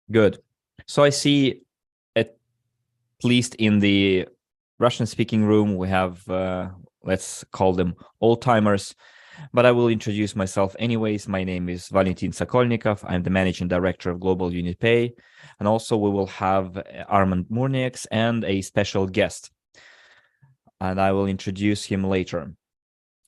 Good. So I see, at least in the Russian-speaking room, we have, let's call them old-timers, but I will introduce myself anyways. My name is Valentin Sokolnikov. I'm the Managing Director of Global Unit Pay. And also we will have Armand Murnieks and a special guest, and I will introduce him later.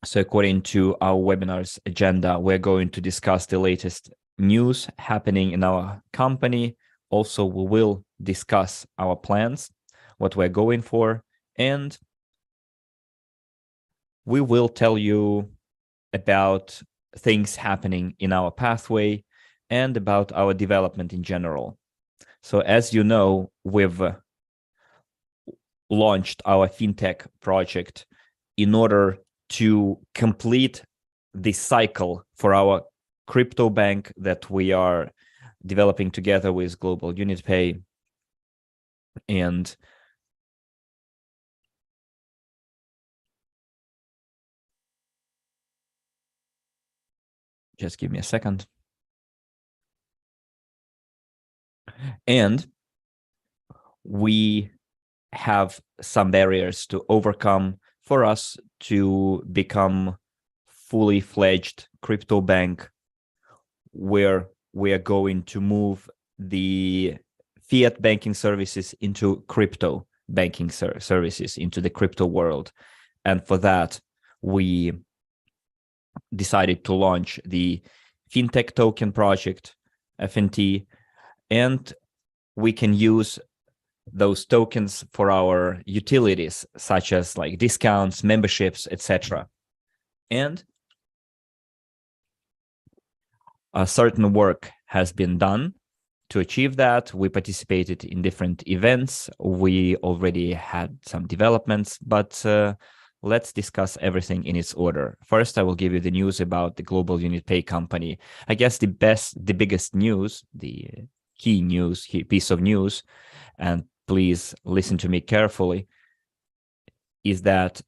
So according to our webinar's agenda, we're going to discuss the latest news happening in our company. Also, we will discuss our plans, what we're going for, and we will tell you about things happening in our pathway and about our development in general. So as you know, we've launched our fintech project in order to complete the cycle for our crypto bank that we are developing together with Global Unit Pay. And just give me a second. And we have some barriers to overcome for us to become fully fledged crypto bank, where we are going to move the fiat banking services into crypto banking services, into the crypto world. And for that, we decided to launch the fintech token project, FNT, and we can use those tokens for our utilities, such as like discounts, memberships, etc. And a certain work has been done to achieve that. We participated in different events. We already had some developments, but let's discuss everything in its order. First, I will give you the news about the Global Unit Pay company. I guess the biggest news, the key piece of news, and please listen to me carefully, is that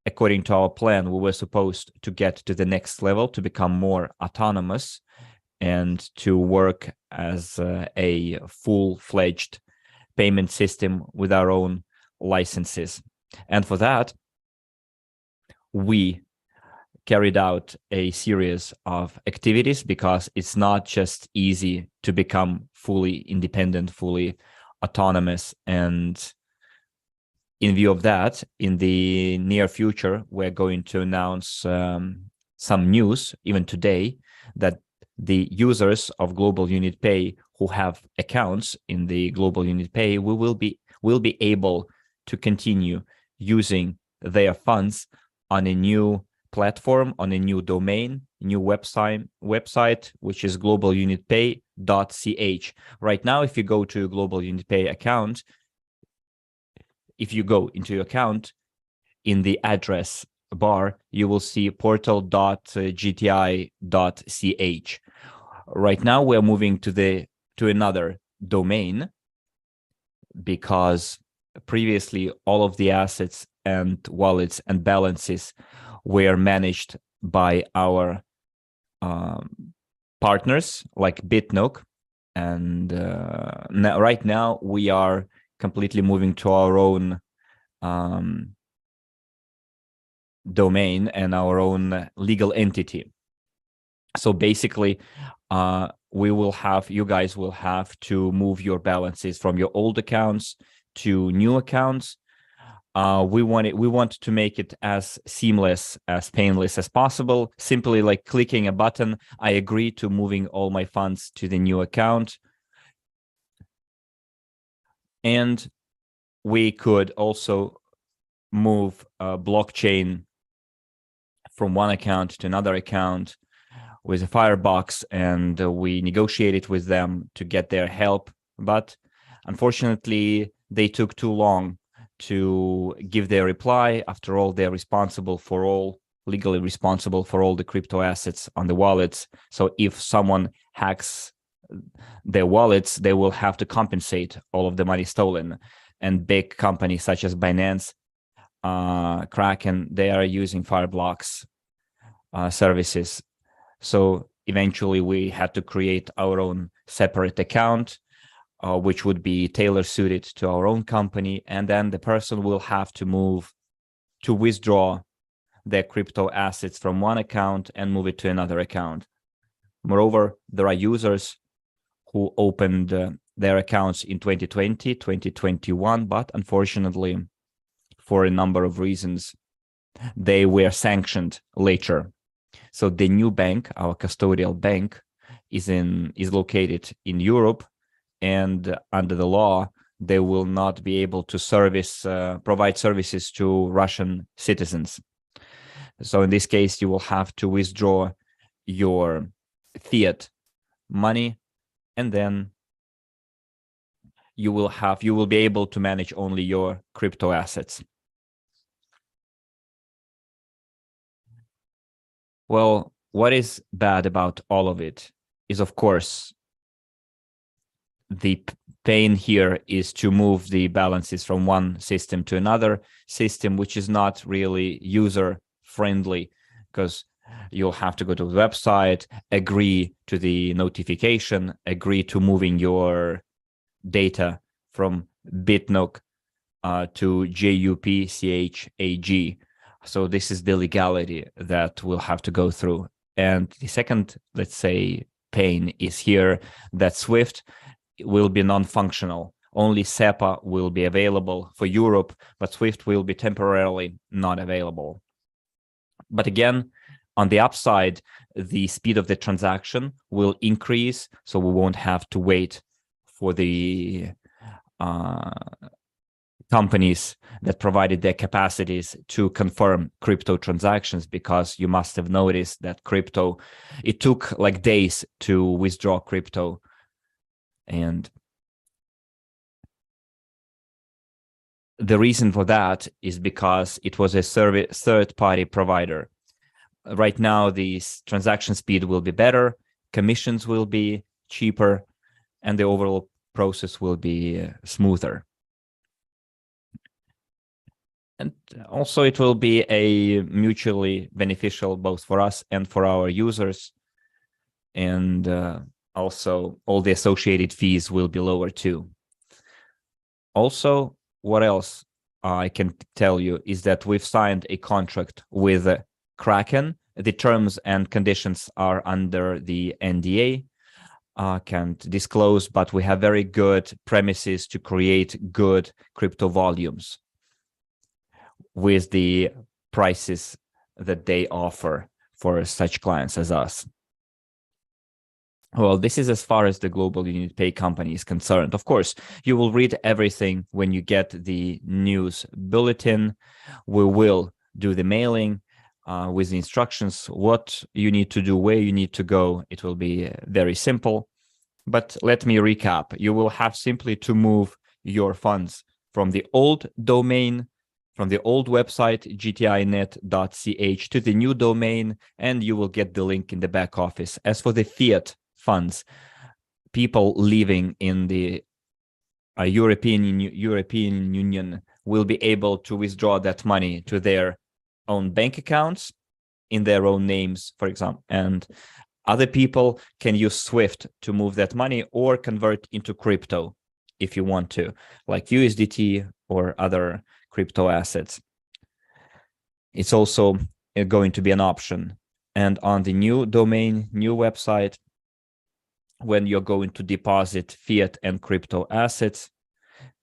according to our plan, we were supposed to get to the next level, to become more autonomous and to work as a full-fledged payment system with our own licenses. And for that, we carried out a series of activities, because it's not just easy to become fully independent, fully autonomous. And in view of that, in the near future, we're going to announce some news, even today, that the users of Global Unit Pay who have accounts in the Global Unit Pay will be able to continue using their funds on a new platform, on a new domain, new website, which is globalunitpay.ch. Right now, if you go to a Global Unit Pay account, if you go into your account, in the address bar, you will see portal.gti.ch. Right now, we're moving to another domain, because previously all of the assets and wallets and balances were managed by our partners like BitNook. And right now we are completely moving to our own domain and our own legal entity. So basically, you guys will have to move your balances from your old accounts to new accounts. We want to make it as seamless, as painless as possible. Simply like clicking a button, I agree to moving all my funds to the new account. And we could also move blockchain from one account to another account with a Firebox, and we negotiated with them to get their help. But unfortunately, they took too long to give their reply. After all, they're legally responsible for all the crypto assets on the wallets. So if someone hacks their wallets, they will have to compensate all of the money stolen. And big companies such as Binance, Kraken, they are using Fireblocks services. So eventually we had to create our own separate account. which would be tailor-suited to our own company, and then the person will have to withdraw their crypto assets from one account and move it to another account. Moreover, there are users who opened their accounts in 2020, 2021, but unfortunately, for a number of reasons, they were sanctioned later. So the new bank, our custodial bank, is located in Europe, and under the law, they will not be able to provide services to Russian citizens. So in this case, you will have to withdraw your fiat money, and then you will be able to manage only your crypto assets. Well, what is bad about all of it is, of course, the pain here is to move the balances from one system to another system, which is not really user friendly, because you'll have to go to the website, agree to the notification, agree to moving your data from BitNook to JUPCHAG. So this is the legality that we'll have to go through. And the second, let's say, pain is here that SWIFT will be non-functional. Only SEPA will be available for Europe, but SWIFT will be temporarily not available. But again, on the upside, the speed of the transaction will increase, so we won't have to wait for the companies that provided their capacities to confirm crypto transactions, because you must have noticed that it took like days to withdraw crypto. And the reason for that is because it was a third-party provider. Right now, the transaction speed will be better, commissions will be cheaper, and the overall process will be smoother. And also it will be a mutually beneficial both for us and for our users. And also all the associated fees will be lower too. Also, what else I can tell you is that we've signed a contract with Kraken. The terms and conditions are under the NDA. Can't disclose, but we have very good premises to create good crypto volumes with the prices that they offer for such clients as us. Well, this is as far as the global unit pay company is concerned. Of course, you will read everything when you get the news bulletin. We will do the mailing with the instructions, what you need to do, where you need to go. It will be very simple. But let me recap. You will have simply to move your funds from the old domain, from the old website, gtinet.ch, to the new domain, and you will get the link in the back office. As for the fiat funds, people living in the European Union will be able to withdraw that money to their own bank accounts in their own names, for example, and other people can use SWIFT to move that money or convert into crypto if you want to, like USDT or other crypto assets. It's also going to be an option. And on the new domain, new website, when you're going to deposit fiat and crypto assets,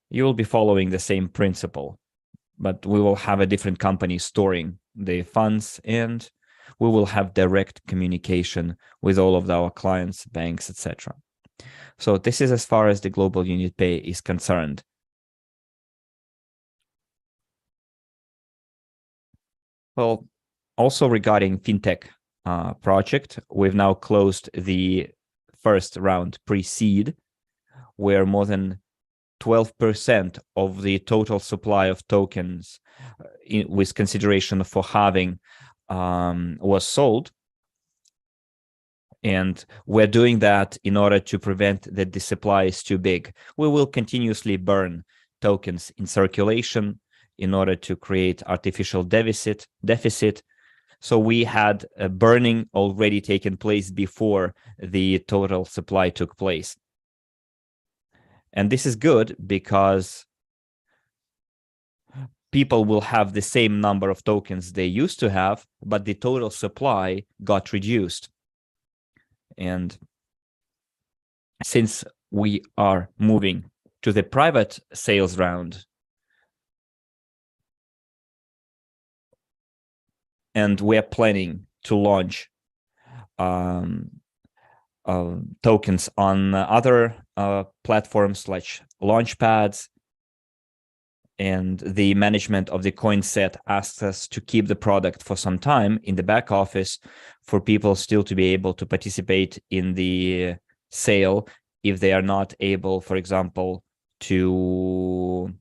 you will be following the same principle, but we will have a different company storing the funds, and we will have direct communication with all of our clients, banks, etc. So this is as far as the global unit pay is concerned. Well, also regarding fintech project, we've now closed the first round pre-seed, where more than 12% of the total supply of tokens with consideration for halving was sold. And we're doing that in order to prevent that the supply is too big. We will continuously burn tokens in circulation in order to create artificial deficit. So we had a burning already taken place before the total supply took place. And this is good because people will have the same number of tokens they used to have, but the total supply got reduced. And since we are moving to the private sales round, and we're planning to launch tokens on other platforms like launchpads, and the management of the Coinset asks us to keep the product for some time in the back office for people still to be able to participate in the sale if they are not able, for example, to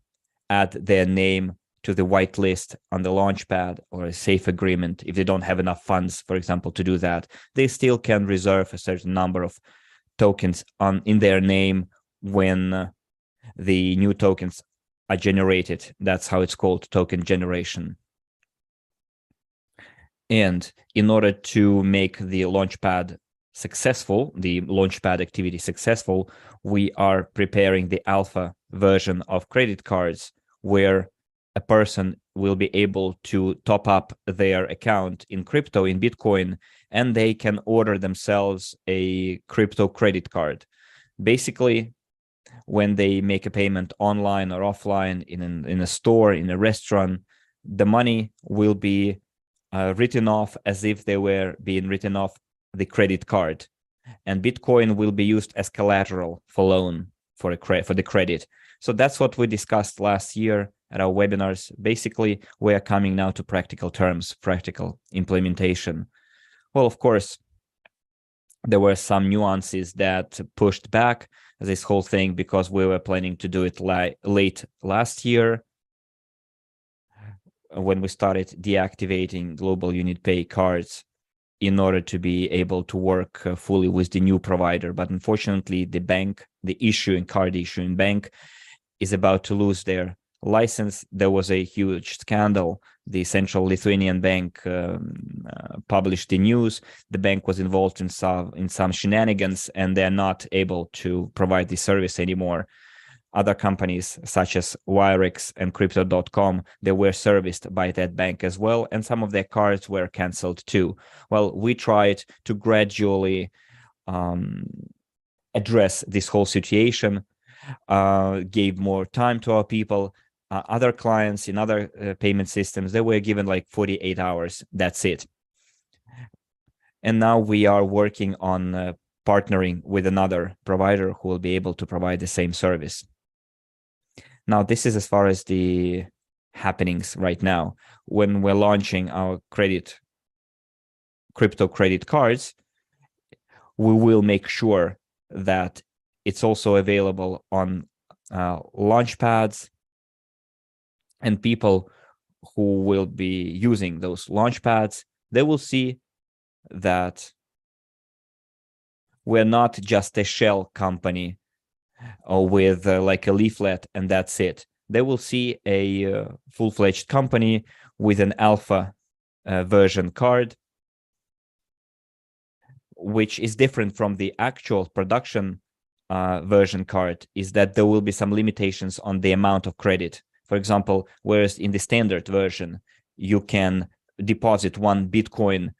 add their name to the whitelist on the launchpad or a safe agreement. If they don't have enough funds, for example, to do that, they still can reserve a certain number of tokens in their name when the new tokens are generated. That's how it's called, token generation. And in order to make the launchpad successful, the launchpad activity successful, we are preparing the alpha version of credit cards where a person will be able to top up their account in crypto, in Bitcoin, and they can order themselves a crypto credit card. Basically, when they make a payment online or offline, in a store, in a restaurant, the money will be written off as if they were being written off the credit card, and Bitcoin will be used as collateral for loan for the credit. So that's what we discussed last year at our webinars. Basically, we are coming now to practical terms, practical implementation. Well, of course, there were some nuances that pushed back this whole thing because we were planning to do it late last year when we started deactivating global unit pay cards in order to be able to work fully with the new provider. But unfortunately, the bank, the card issuing bank, is about to lose their license. There was a huge scandal. The Central Lithuanian Bank published the news. The bank was involved in some shenanigans, and they're not able to provide the service anymore. Other companies such as Wirex and Crypto.com, they were serviced by that bank as well, and some of their cards were canceled too. Well, we tried to gradually address this whole situation, gave more time to our people. Other clients in other payment systems, they were given like 48 hours. That's it. And now we are working on partnering with another provider who will be able to provide the same service. Now, this is as far as the happenings right now. When we're launching our crypto credit cards, we will make sure that it's also available on launchpads, and people who will be using those launchpads, they will see that we're not just a shell company or with like a leaflet and that's it. They will see a full-fledged company with an alpha version card, which is different from the actual production version card, is that there will be some limitations on the amount of credit. For example, whereas in the standard version, you can deposit 1 Bitcoin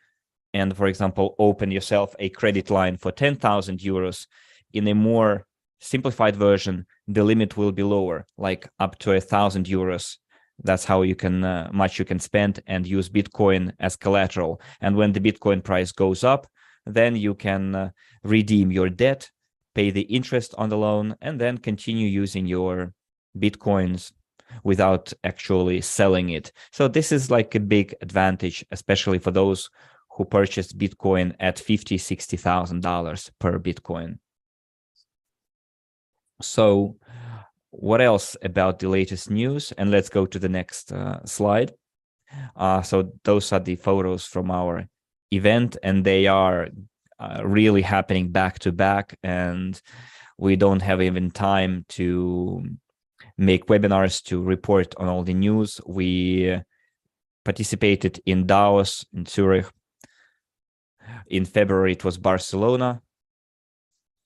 and, for example, open yourself a credit line for 10,000 euros. In a more simplified version, the limit will be lower, like up to 1,000 euros. That's how you can much you can spend and use Bitcoin as collateral. And when the Bitcoin price goes up, then you can redeem your debt, pay the interest on the loan, and then continue using your Bitcoins without actually selling it. So this is like a big advantage, especially for those who purchased Bitcoin at $50,000, $60,000 per Bitcoin. So what else about the latest news? And let's go to the next slide. So those are the photos from our event, and they are really happening back to back, and we don't have even time to make webinars to report on all the news. We participated in Davos, in Zurich. In February, it was Barcelona.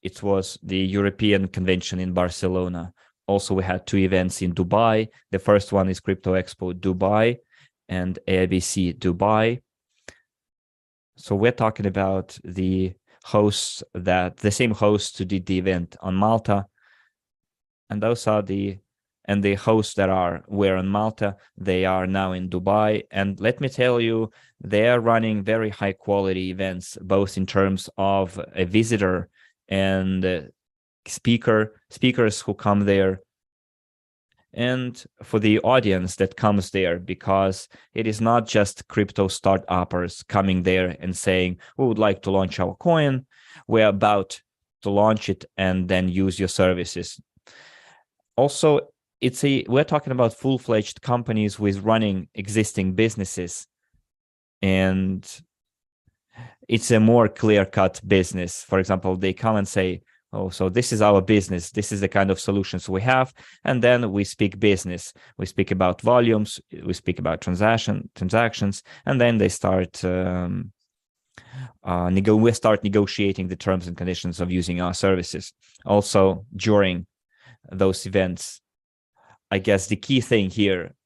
it was the European convention in Barcelona. Also, we had 2 events in Dubai. The first one is Crypto Expo Dubai and AIBC Dubai. So we're talking about the same hosts who did the event on Malta. And those are the hosts that were on Malta, they are now in Dubai. And let me tell you, they are running very high quality events, both in terms of a visitor and speakers who come there, and for the audience that comes there, because it is not just crypto startuppers coming there and saying, we would like to launch our coin, we're about to launch it and then use your services. Also, we're talking about full-fledged companies with running existing businesses, and it's a more clear-cut business. For example, they come and say, oh, so this is our business, this is the kind of solutions we have, and then we speak business, we speak about volumes, we speak about transactions, and then they start we start negotiating the terms and conditions of using our services. Also, during those events, I guess the key thing here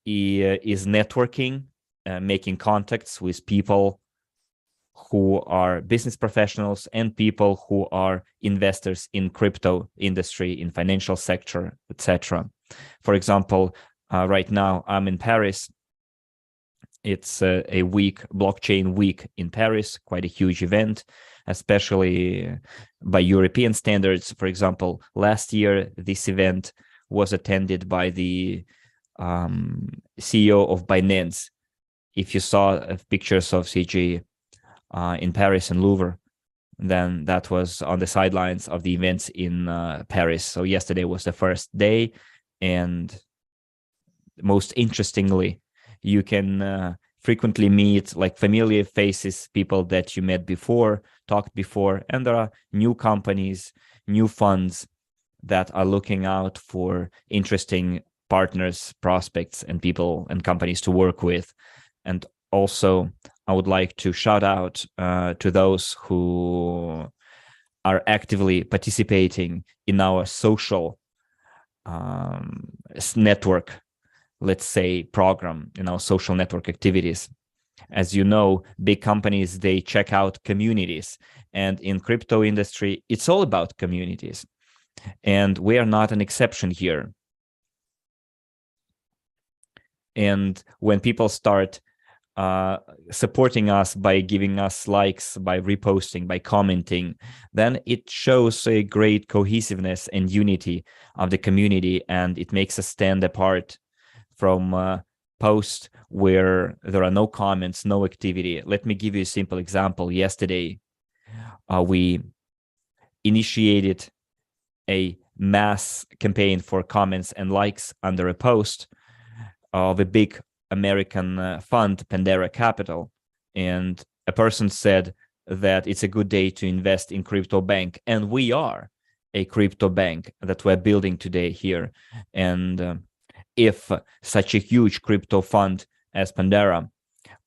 is networking, making contacts with people who are business professionals and people who are investors in crypto industry, in financial sector, etc. For example, right now I'm in Paris. It's a week, blockchain week in Paris, quite a huge event, especially by European standards. For example, last year, this event was attended by the CEO of Binance. If you saw pictures of CG in Paris and Louvre, then that was on the sidelines of the events in Paris. So yesterday was the first day, and most interestingly, you can frequently meet like familiar faces, people that you met before, talked before, and there are new companies, new funds that are looking out for interesting partners, prospects, and people and companies to work with. And also, I would like to shout out to those who are actively participating in our social network, let's say, program, in our social network activities. As you know, big companies, they check out communities. And in crypto industry, it's all about communities. And we are not an exception here. And when people start supporting us by giving us likes, by reposting, by commenting, then it shows a great cohesiveness and unity of the community, and it makes us stand apart from posts where there are no comments, no activity. Let me give you a simple example. Yesterday, we initiated a mass campaign for comments and likes under a post of a big American fund, Pandora Capital, and a person said that it's a good day to invest in crypto bank, and we are a crypto bank that we're building today here. And if such a huge crypto fund as Pandora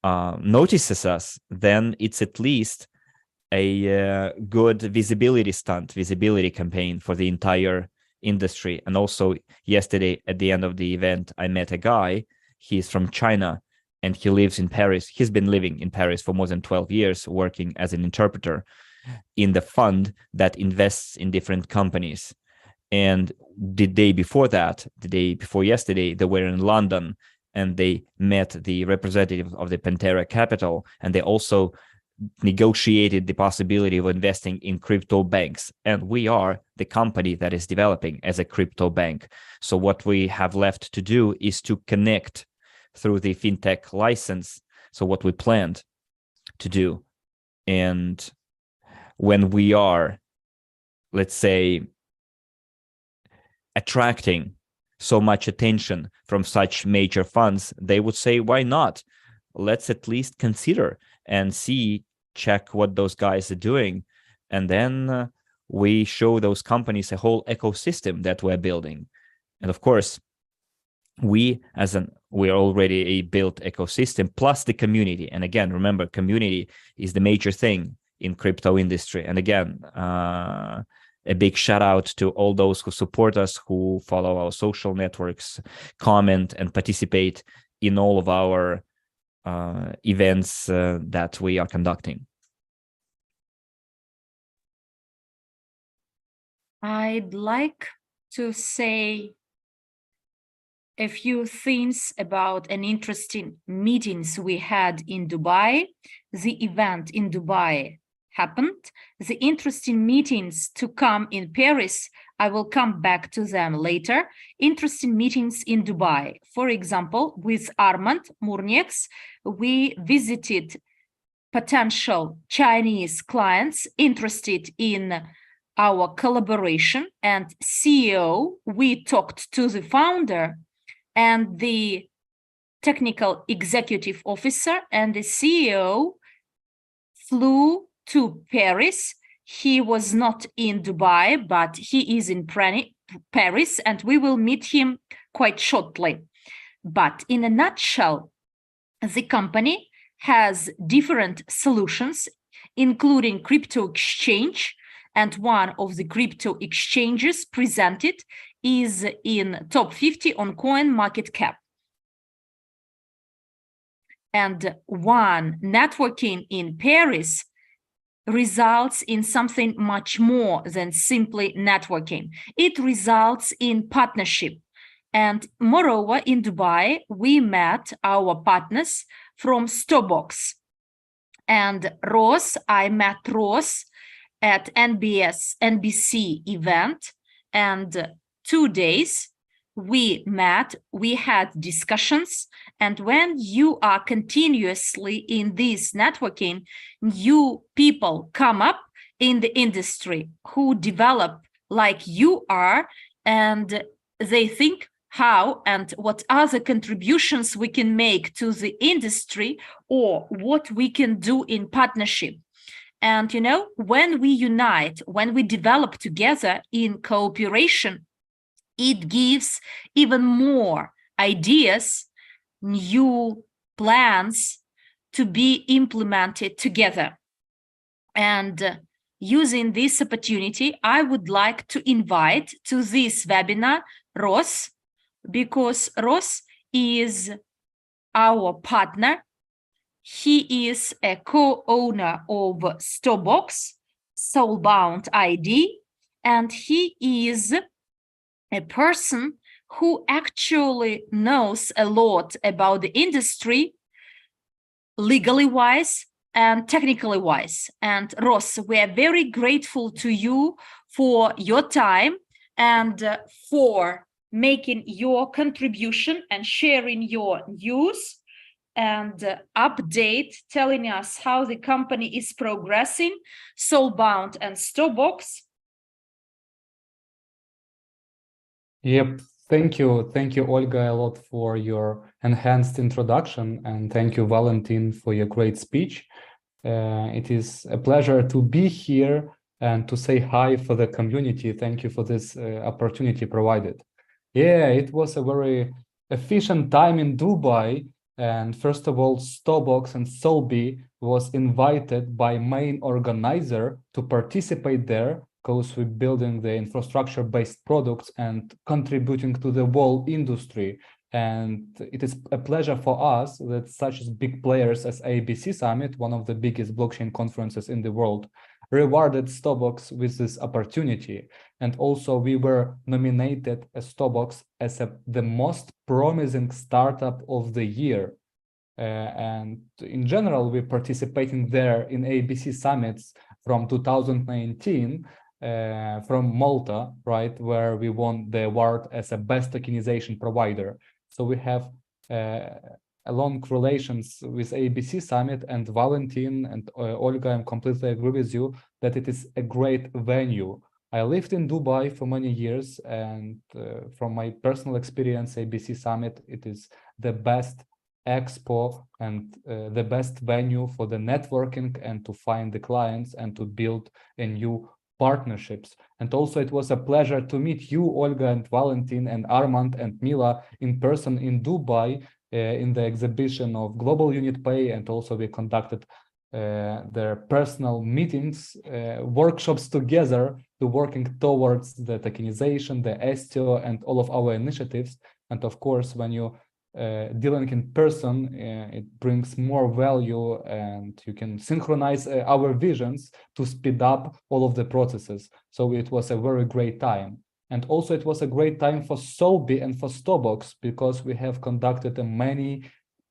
notices us, then it's at least a good visibility stunt, visibility campaign for the entire industry. And also yesterday at the end of the event, I met a guy. He's from China and he lives in Paris. He's been living in Paris for more than 12 years, working as an interpreter in the fund that invests in different companies. And the day before yesterday, they were in London and they met the representative of the Pandora Capital, and they also negotiated the possibility of investing in crypto banks. And we are the company that is developing as a crypto bank. So what we have left to do is to connect through the fintech license. So what we planned to do. And when we are, let's say, attracting so much attention from such major funds, they would say, why not? Let's at least consider and check what those guys are doing. And then we show those companies a whole ecosystem that we're building. And of course, we're already a built ecosystem plus the community. And again, remember, community is the major thing in crypto industry. And again, a big shout out to all those who support us, who follow our social networks, comment and participate in all of our events that we are conducting. I'd like to say a few things about an interesting meetings we had in Dubai. The event in Dubai happened. The interesting meetings to come in Paris, I will come back to them later. Interesting meetings in Dubai. For example, with Armand Murnieks, we visited potential Chinese clients interested in our collaboration, and CEO, we talked to the founder and the technical executive officer, and the CEO flew to Paris. He was not in Dubai, but he is in Paris, and we will meet him quite shortly. But in a nutshell, the company has different solutions, including crypto exchange, and one of the crypto exchanges presented is in top 50 on CoinMarketCap. And one networking in Paris results in something much more than simply networking. It results in partnership. And moreover, in Dubai, we met our partners from Stobox. And Ross, I met Ross at NBC event, and 2 days we met, we had discussions. And when you are continuously in this networking, new people come up in the industry who develop like you are, and they think how and what other contributions we can make to the industry or what we can do in partnership. And, you know, when we unite, when we develop together in cooperation, it gives even more ideas, new plans to be implemented together. And using this opportunity, I would like to invite to this webinar Ross, because Ross is our partner. He is a co-owner of Stobox, Soulbound ID, and he is a person who actually knows a lot about the industry, legally wise and technically wise. And Ross, we are very grateful to you for your time and for making your contribution and sharing your news and update, telling us how the company is progressing, Soulbound and Stobox. Yep, thank you, Olga, a lot for your enhanced introduction, and thank you, Valentin, for your great speech. It is a pleasure to be here and to say hi for the community. Thank you for this opportunity provided. Yeah, it was a very efficient time in Dubai. And first of all, Stobox and SOULB was invited by main organizer to participate there, because we're building the infrastructure-based products and contributing to the whole industry. And it is a pleasure for us that such big players as ABC Summit, one of the biggest blockchain conferences in the world, rewarded Stobox with this opportunity. And also we were nominated as Stobox as the most promising startup of the year. And in general, we're participating there in ABC Summits from 2019 from Malta, right, where we won the award as a best tokenization provider. So we have long relations with ABC Summit, and Valentin and Olga, I completely agree with you that it is a great venue. I lived in Dubai for many years, and from my personal experience, ABC Summit, it is the best expo and the best venue for the networking and to find the clients and to build a new partnerships. And also it was a pleasure to meet you, Olga and Valentin and Armand and Mila in person in Dubai in the exhibition of Global Unit Pay, and also we conducted their personal meetings, workshops together to working towards the tokenization, the STO, and all of our initiatives. And of course, when you dealing in person, it brings more value, and you can synchronize our visions to speed up all of the processes. So it was a very great time. And also it was a great time for SOULB and for Stobox, because we have conducted many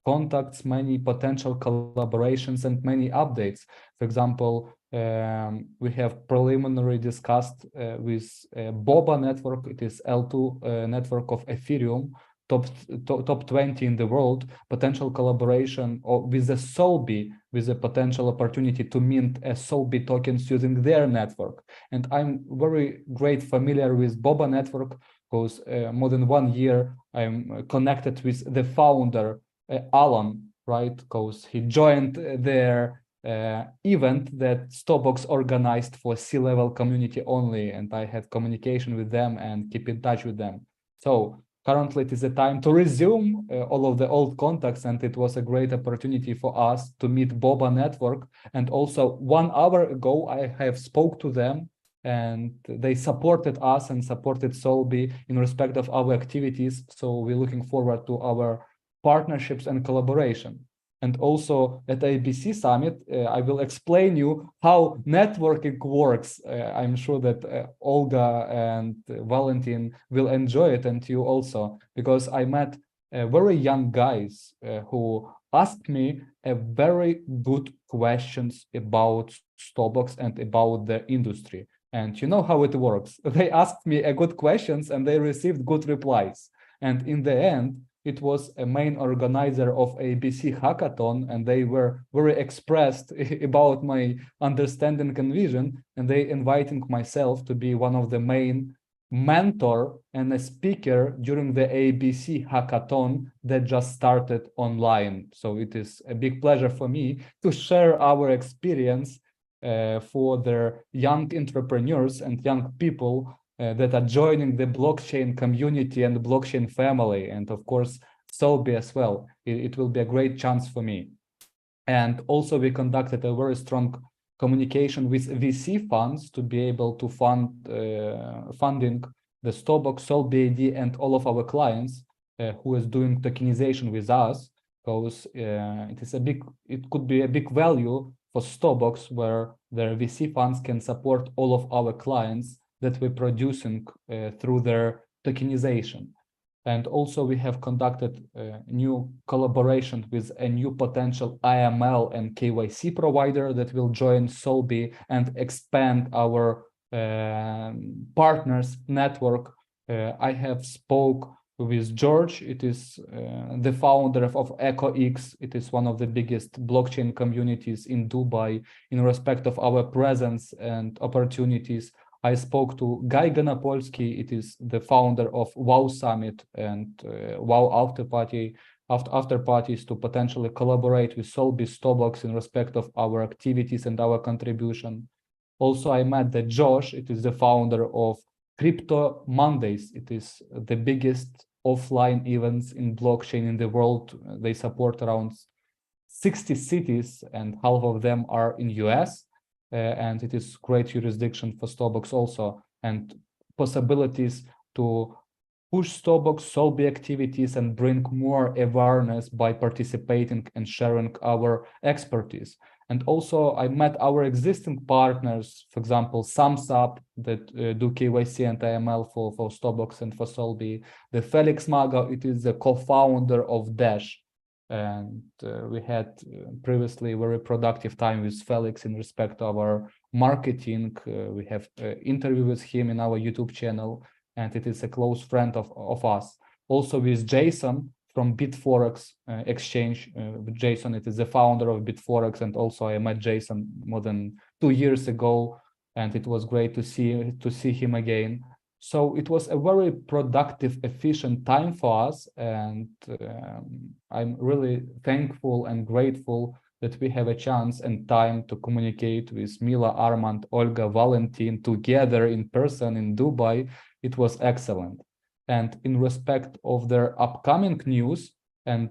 contacts, many potential collaborations, and many updates. For example, we have preliminary discussed with BOBA network. It is L2 network of Ethereum, top 20 in the world, potential collaboration with the SOULB, with a potential opportunity to mint SOULB tokens using their network. And I'm very great familiar with BOBA network, because more than 1 year I'm connected with the founder, Alan, right? Because he joined their event that Stobox organized for C-level community only, and I had communication with them and keep in touch with them. So currently it is a time to resume all of the old contacts, and it was a great opportunity for us to meet BOBA network. And also 1 hour ago, I have spoke to them, and they supported us and supported SOULB in respect of our activities. So we're looking forward to our partnerships and collaboration. And also at ABC Summit, I will explain you how networking works. I'm sure that Olga and Valentin will enjoy it, and you also, because I met very young guys who asked me very good questions about Stobox and about the industry. And you know how it works. They asked me good questions and they received good replies. And in the end, it was a main organizer of ABC hackathon, and they were very expressed about my understanding and vision, and they inviting myself to be one of the main mentor and a speaker during the ABC hackathon that just started online. So it is a big pleasure for me to share our experience for their young entrepreneurs and young people that are joining the blockchain community and the blockchain family, and of course SOULB as well. It will be a great chance for me. And also we conducted a very strong communication with VC funds to be able to funding the Stobox, SOULB ID, and all of our clients who is doing tokenization with us, because it could be a big value for Stobox, where their VC funds can support all of our clients that we're producing through their tokenization. And also we have conducted a new collaboration with a new potential AML and KYC provider that will join SOULB and expand our partners network. I have spoke with George. It is the founder of EcoX. It is one of the biggest blockchain communities in Dubai in respect of our presence and opportunities. I spoke to Guy Ganapolsky. It is the founder of WOW Summit and WOW after parties to potentially collaborate with SOULB Stobox in respect of our activities and our contribution. Also, I met the Josh. It is the founder of Crypto Mondays. It is the biggest offline events in blockchain in the world. They support around 60 cities, and half of them are in US. And it is great jurisdiction for Stobox also, and possibilities to push Stobox, SOULB activities, and bring more awareness by participating and sharing our expertise. And also I met our existing partners, for example, SumSup that do KYC and AML for Stobox and for SOULB. The Felix Mago, it is the co-founder of Dash. And we had previously very productive time with Felix in respect to our marketing. We have interview with him in our YouTube channel, and it is a close friend of us. Also with Jason from BitForex exchange. Jason, it is the founder of BitForex, and also I met Jason more than 2 years ago, and it was great to see him again. So it was a very productive, efficient time for us, and I'm really thankful and grateful that we have a chance and time to communicate with Mila, Armand, Olga, Valentin together in person in Dubai. It was excellent. And in respect of their upcoming news and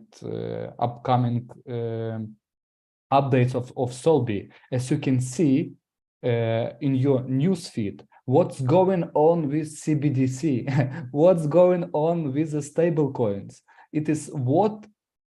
upcoming updates of SOULB. As you can see in your newsfeed, what's going on with CBDC, what's going on with the stable coins. It is what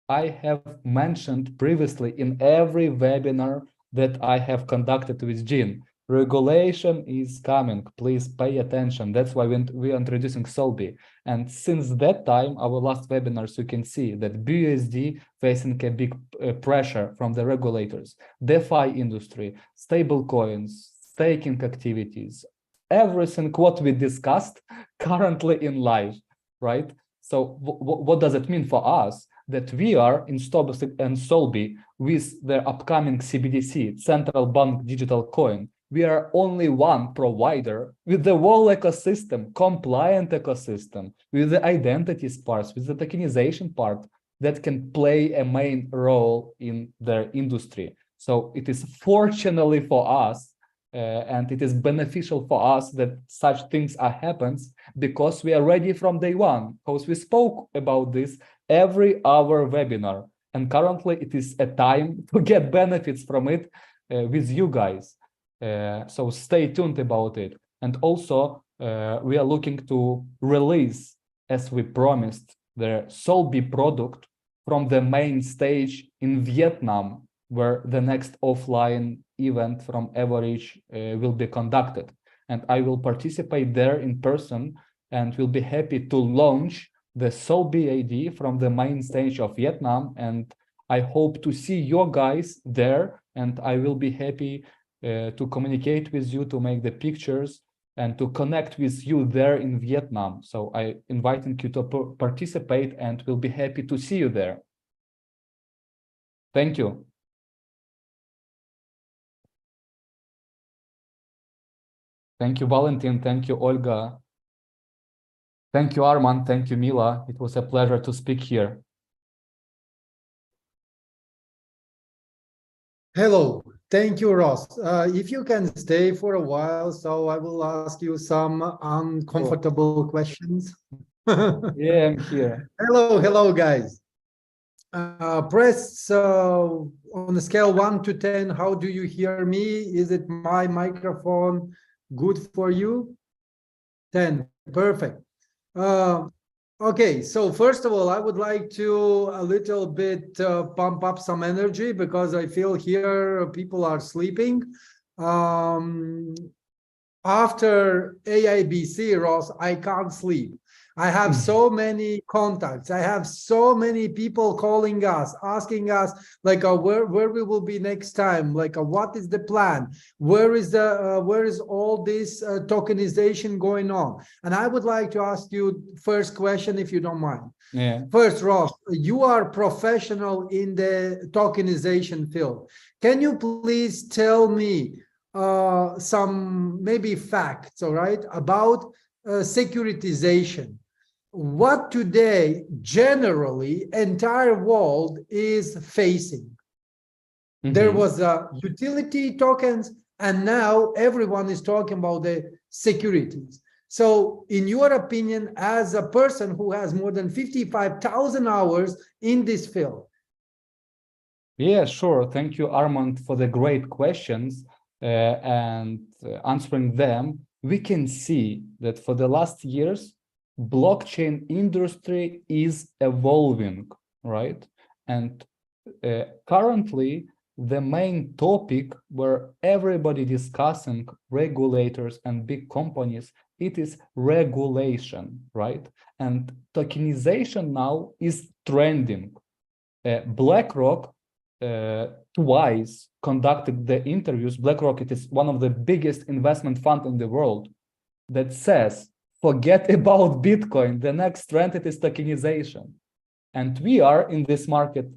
I have mentioned previously in every webinar that I have conducted with Jean. Regulation is coming. Please pay attention. That's why we are introducing SOULB. And since that time, our last webinars, you can see that BUSD facing a big pressure from the regulators, DeFi industry, stable coins, staking activities, everything what we discussed currently in live, right? So what does it mean for us? That we are in STOBS and SOULB with the upcoming CBDC, Central Bank Digital Coin. We are only one provider with the whole ecosystem, compliant ecosystem, with the identities parts, with the tokenization part that can play a main role in their industry. So it is fortunately for us, and it is beneficial for us that such things are happens because we are ready from day one, because we spoke about this every hour webinar, and currently it is a time to get benefits from it with you guys. So stay tuned about it. And also we are looking to release, as we promised, the SOULB product from the main stage in Vietnam, where the next offline event from Average will be conducted. And I will participate there in person and will be happy to launch the SOULB ID from the main stage of Vietnam. And I hope to see you guys there, and I will be happy to communicate with you, to make the pictures and to connect with you there in Vietnam. So I inviting you to participate and will be happy to see you there. Thank you. Thank you, Valentin. Thank you, Olga. Thank you, Arman. Thank you, Mila. It was a pleasure to speak here. Hello. Thank you, Ross. If you can stay for a while, so I will ask you some uncomfortable questions. Yeah, I'm here. Hello, guys. Press on a scale 1 to 10, how do you hear me? Is it my microphone good for you? 10, perfect. Okay, so first of all, I would like to a little bit pump up some energy, because I feel here people are sleeping. After AIBC, Ross, I can't sleep. I have so many contacts. I have so many people calling us, asking us like where we will be next time, like what is the plan, where is all this tokenization going on. And I would like to ask you first question, if you don't mind. Yeah. First, Ross, you are professional in the tokenization field. Can you please tell me some maybe facts, all right, about securitization? What today generally entire world is facing. There was utility tokens, and now everyone is talking about the securities. So in your opinion, as a person who has more than 55,000 hours in this field. Yeah, sure. Thank you, Armand, for the great questions. And answering them, we can see that for the last years, blockchain industry is evolving, right? And currently, the main topic where everybody discussing, regulators and big companies, it is regulation, right? And tokenization now is trending. BlackRock twice conducted the interviews. BlackRock, it is one of the biggest investment fund in the world, that says, forget about Bitcoin. The next trend, it is tokenization. And we are in this market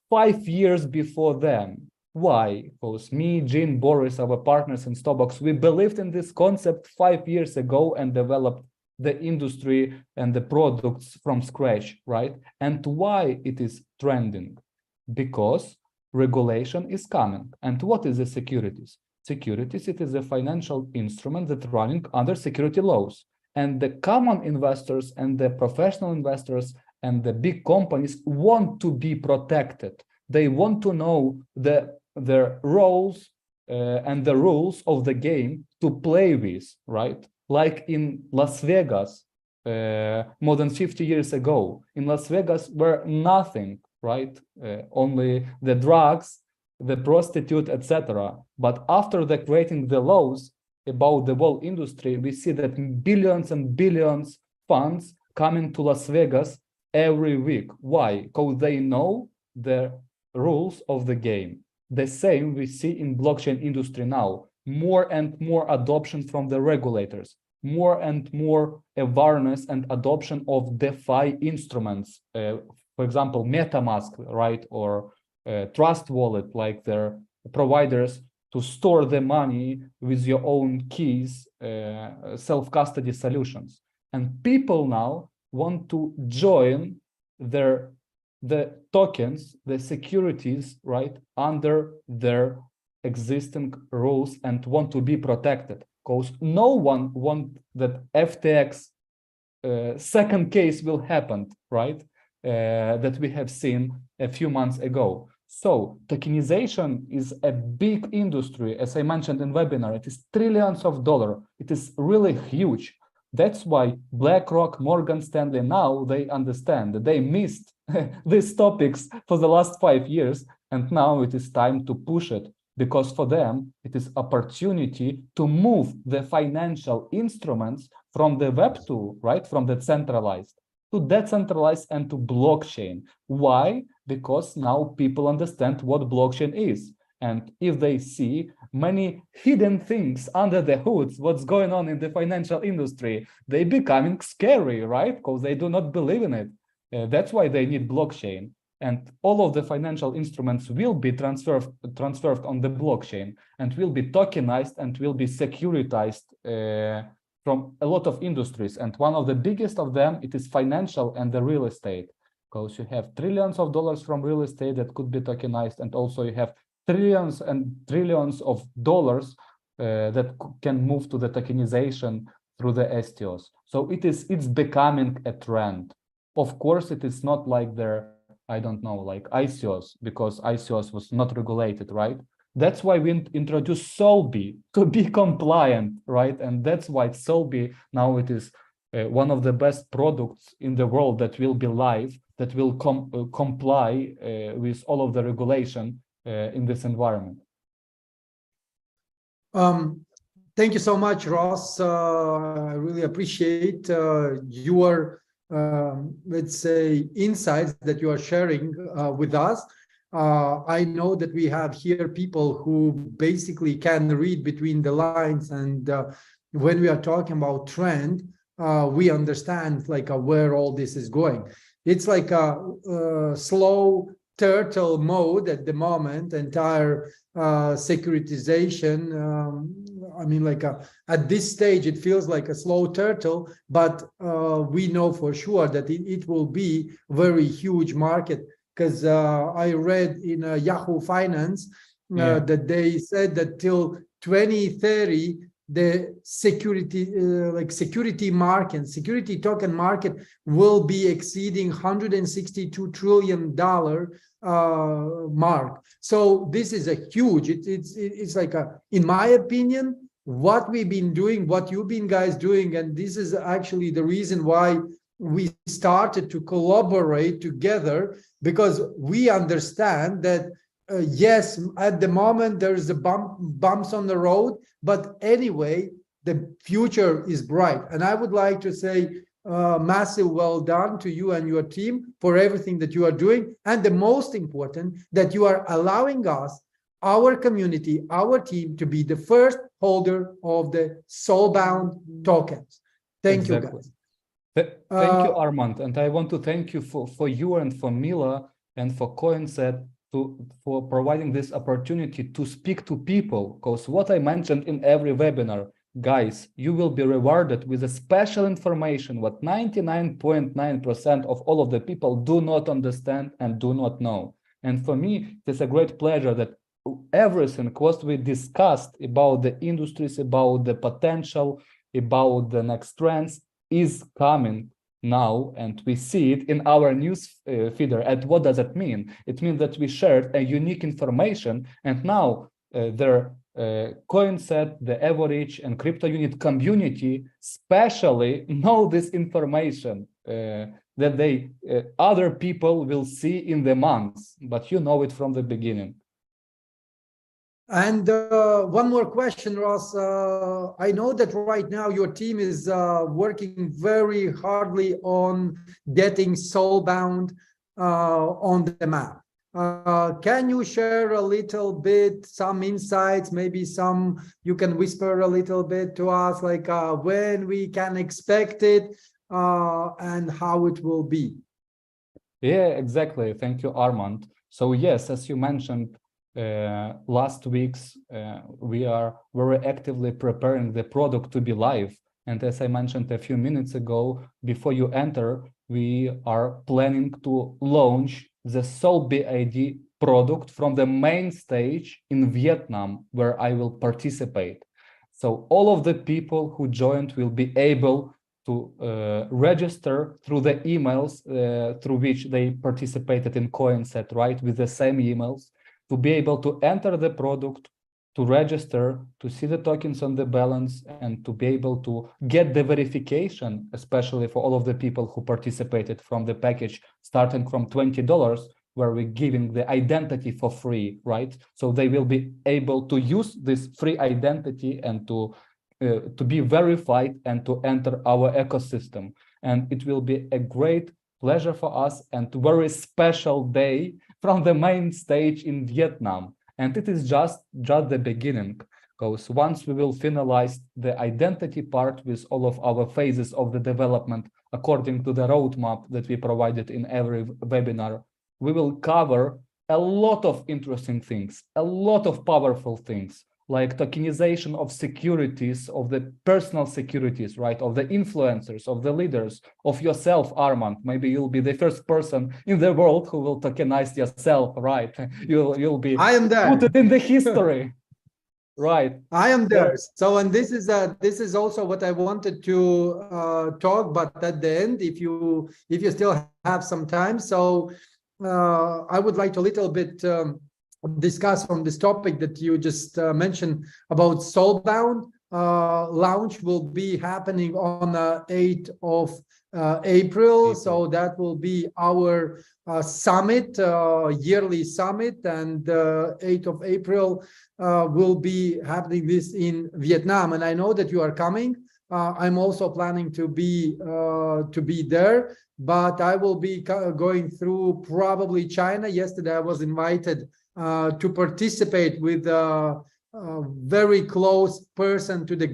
5 years before them. Why? Because me, Jean, Boris, our partners in Stobox, we believed in this concept 5 years ago and developed the industry and the products from scratch, right? And why it is trending? Because regulation is coming. And what is the securities? Securities, it is a financial instrument that's running under security laws. And the common investors and the professional investors and the big companies want to be protected. They want to know the their roles and the rules of the game to play with, right? Like in Las Vegas, more than 50 years ago. In Las Vegas were nothing, right? Only the drugs, the prostitute, etc. But after the creating the laws about the whole industry, we see that billions and billions funds coming to Las Vegas every week. Why? Because they know the rules of the game. The same we see in blockchain industry now. More and more adoption from the regulators, more and more awareness and adoption of DeFi instruments. For example, MetaMask, right? Or Trust Wallet, like their providers to store the money with your own keys, self-custody solutions. And people now want to join the tokens, the securities, right, under their existing rules and want to be protected, because no one wants that FTX second case will happen, right, that we have seen a few months ago. So tokenization is a big industry, as I mentioned in webinar. It is trillions of dollars. It is really huge. That's why BlackRock, Morgan Stanley, now they understand that they missed these topics for the last 5 years, and now it is time to push it, because for them it is opportunity to move the financial instruments from the Web2, right, from the centralized to decentralized and to blockchain. Why? Because now people understand what blockchain is. And if they see many hidden things under the hoods, what's going on in the financial industry, they becoming scary, right? Because they do not believe in it. That's why they need blockchain. And all of the financial instruments will be transferred on the blockchain and will be tokenized and will be securitized from a lot of industries. And one of the biggest of them, it is financial and the real estate, because you have trillions of dollars from real estate that could be tokenized, and also you have trillions and trillions of dollars that can move to the tokenization through the STOs. So it's becoming a trend. Of course, it is not like their, I don't know, like ICOs, because ICOs was not regulated, right? That's why we introduced SOULB to be compliant, right? And that's why SOULB now it is one of the best products in the world that will be live, that will comply with all of the regulation in this environment. Thank you so much, Ross. I really appreciate your, let's say, insights that you are sharing with us. I know that we have here people who basically can read between the lines, and when we are talking about trend, we understand like where all this is going. It's like a slow turtle mode at the moment, entire securitization. I mean, like at this stage, it feels like a slow turtle, but we know for sure that it will be very huge market. Because I read in Yahoo Finance that they said that till 2030, the security token market will be exceeding $162 trillion mark. So this is a huge. It's like in my opinion, what we've been doing, what you've been guys doing, and this is actually the reason why we started to collaborate together, because we understand that yes, at the moment there's the bumps on the road, but anyway, the future is bright. And I would like to say massive well done to you and your team for everything that you are doing, and the most important, that you are allowing us, our community, our team, to be the first holder of the Soulbound tokens. Thank you, guys. Thank you, Armand, and I want to thank you for you and for Mila and for Coinset for providing this opportunity to speak to people, because what I mentioned in every webinar, guys, you will be rewarded with a special information what 99.9% of all of the people do not understand and do not know. And for me, it's a great pleasure that everything what we discussed about the industries, about the potential, about the next trends is coming now, and we see it in our news feeder. And what does it mean? It means that we shared a unique information, and now their Coinset, the average and crypto unit community especially know this information that they other people will see in the months, but you know it from the beginning. And one more question, Ross. I know that right now your team is working very hardly on getting Soulbound on the map. Can you share a little bit, some insights, maybe some, you can whisper a little bit to us, like when we can expect it and how it will be? Yeah, exactly. Thank you, Armand. So yes, as you mentioned, last weeks, we are very actively preparing the product to be live. And as I mentioned a few minutes ago, before you enter, we are planning to launch the SOULB ID product from the main stage in Vietnam, where I will participate. So all of the people who joined will be able to register through the emails through which they participated in Coinset, right? With the same emails, to be able to enter the product, to register, to see the tokens on the balance, and to be able to get the verification, especially for all of the people who participated from the package starting from $20, where we're giving the identity for free, right? So they will be able to use this free identity and to be verified and to enter our ecosystem. And it will be a great pleasure for us and a very special day from the main stage in Vietnam. And it is just the beginning, because once we will finalize the identity part with all of our phases of the development according to the roadmap that we provided in every webinar, we will cover a lot of interesting things, a lot of powerful things, like tokenization of securities, of the personal securities, right? Of the influencers, of the leaders, of yourself, Armand. Maybe you'll be the first person in the world who will tokenize yourself, right? You'll be I am there. put it in the history. Right. I am there. So, and this is also what I wanted to talk, but at the end, if you still have some time, so I would like to a little bit discuss on this topic that you just mentioned about Soulbound. Launch will be happening on 8th of April. So that will be our summit, yearly summit, and 8th of April will be happening this in Vietnam. And I know that you are coming. I'm also planning to be there, but I will be going through probably China. Yesterday I was invited to participate with a very close person to the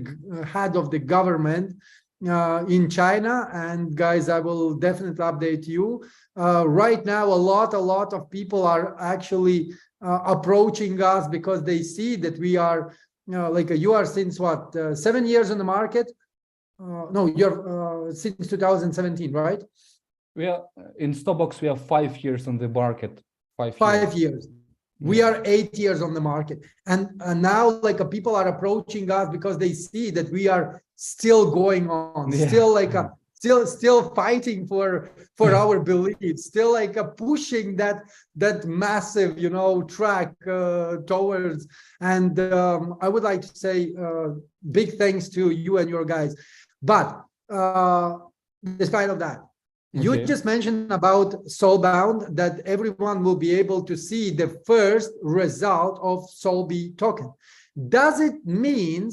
head of the government in China. And guys, I will definitely update you. Right now, a lot of people are actually approaching us because they see that we are, like you are since what, 7 years on the market? No, you're since 2017, right? We are in Starbucks. We are 5 years on the market. 5 years. We are 8 years on the market, and now like people are approaching us because they see that we are still going on, still like still fighting for our beliefs, still like pushing that massive, you know, track towards. And I would like to say big thanks to you and your guys. But despite of that, you just mentioned about Soulbound, that everyone will be able to see the first result of SOULB token. Does it mean,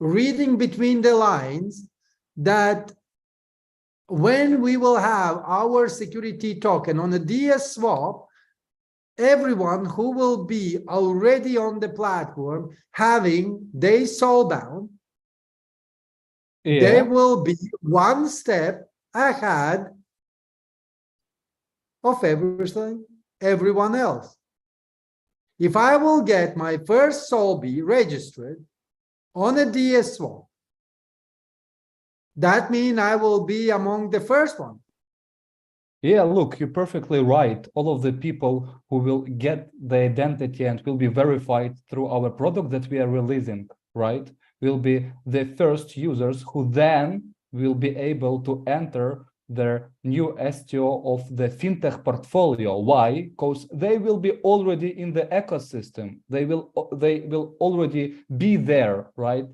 reading between the lines, that when we will have our security token on a DS swap, everyone who will be already on the platform having their Soulbound, they will be one step ahead of everyone else. If I will get my first SOULB registered on a DS swap, that means I will be among the first one. Yeah, look, you're perfectly right. All of the people who will get the identity and will be verified through our product that we are releasing, right, will be the first users who then will be able to enter their new STO of the fintech portfolio. Why? Because they will be already in the ecosystem. They will already be there, right?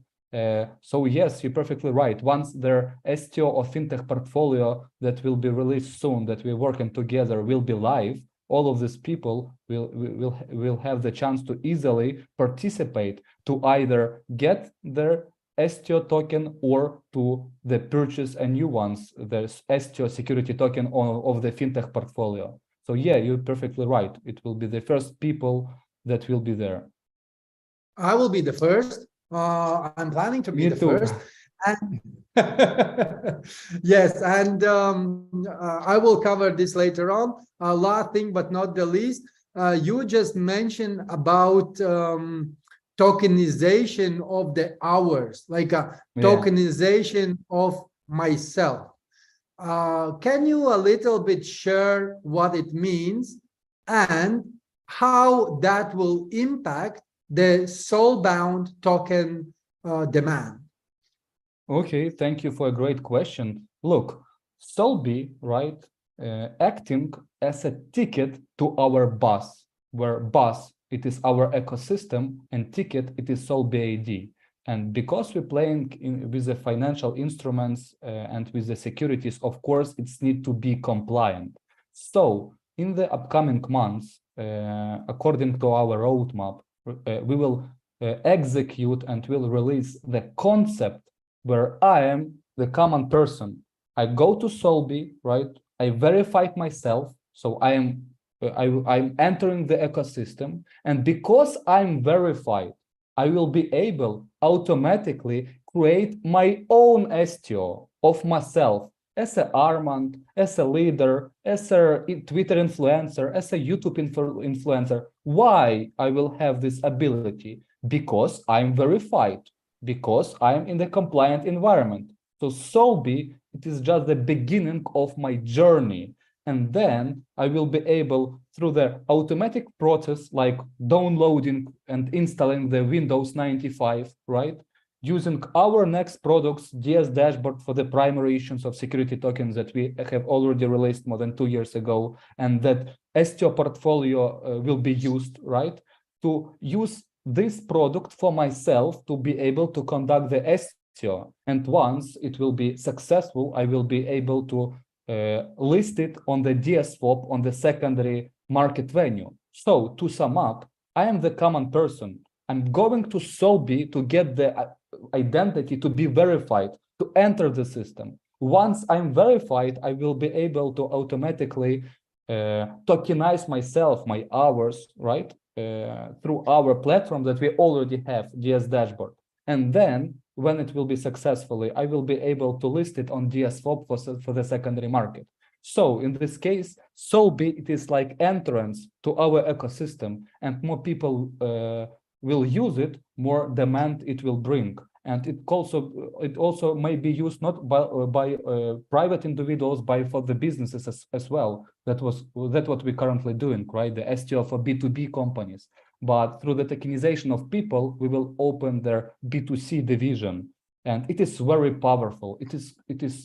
So yes, you're perfectly right. Once their STO or fintech portfolio that will be released soon, that we're working together, will be live, all of these people will have the chance to easily participate to either get their STO token or to the purchase a new ones, the STO security token of the fintech portfolio. So yeah, you're perfectly right. It will be the first people that will be there. I will be the first. I'm planning to be the first. And yes, and I will cover this later on. Last thing, but not the least, you just mentioned about tokenization of the hours, like a tokenization of myself. Can you a little bit share what it means and how that will impact the soulbound token demand? Okay, thank you for a great question. Look, SOULB, right, acting as a ticket to our bus, where bus, it is our ecosystem, and ticket, it is SOULB ID. And because we're playing with the financial instruments and with the securities, of course, it's need to be compliant. So in the upcoming months, according to our roadmap, we will execute and will release the concept where I am the common person. I go to SOULB, right? I verified myself, so I'm entering the ecosystem, and because I'm verified, I will be able automatically create my own STO of myself as a Armand, as a leader, as a Twitter influencer, as a YouTube influencer. Why I will have this ability? Because I'm verified, because I'm in the compliant environment. So SOULB, it is just the beginning of my journey. And then I will be able, through the automatic process, like downloading and installing the Windows 95, right? Using our next products, DS dashboard for the primary issuance of security tokens that we have already released more than 2 years ago, and that STO portfolio will be used, right? To use this product for myself to be able to conduct the STO. And once it will be successful, I will be able to list it on the DSWAP on the secondary market venue. So to sum up, I am the common person. I'm going to SOULB to get the identity to be verified, to enter the system. Once I'm verified, I will be able to automatically tokenize myself, my hours, right? Through our platform that we already have, DS dashboard. And then when it will be successfully, I will be able to list it on DSWAP for the secondary market. So in this case, SOULB, it is like entrance to our ecosystem, and more people will use it, more demand it will bring. And it also may be used not by private individuals, but for the businesses as well. That's what we're currently doing, right? The STO for B2B companies. But through the tokenization of people, we will open their B2C division, and it is very powerful. It is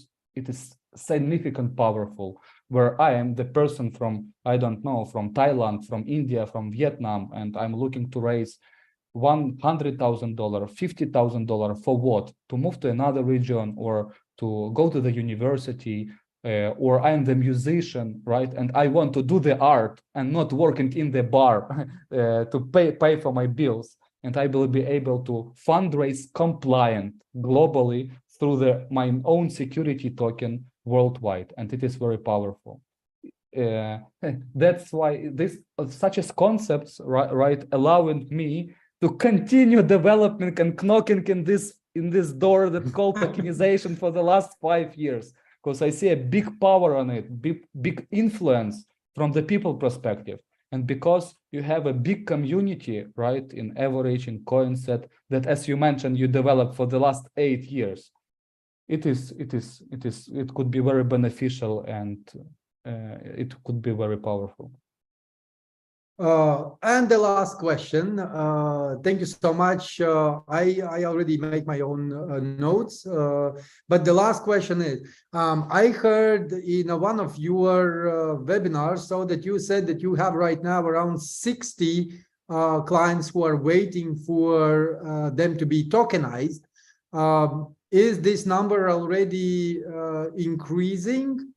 significant powerful. Where I am the person from, I don't know, from Thailand, from India, from Vietnam, and I'm looking to raise $100,000, $50,000 for what? To move to another region, or to go to the university, or I'm the musician, right? And I want to do the art and not working in the bar to pay for my bills. And I will be able to fundraise compliant globally through my own security token worldwide. And it is very powerful. That's why this such as concepts, right, allowing me to continue developing and knocking in this door that's called tokenization for the last 5 years, because I see a big power on it, big influence from the people perspective, and because you have a big community, right, in Average, in Coinset, that, as you mentioned, you developed for the last 8 years. It could be very beneficial, and it could be very powerful. And the last question, thank you so much. I already make my own notes, but the last question is, I heard in one of your webinars, so that you said that you have right now around 60 clients who are waiting for them to be tokenized. Is this number already increasing?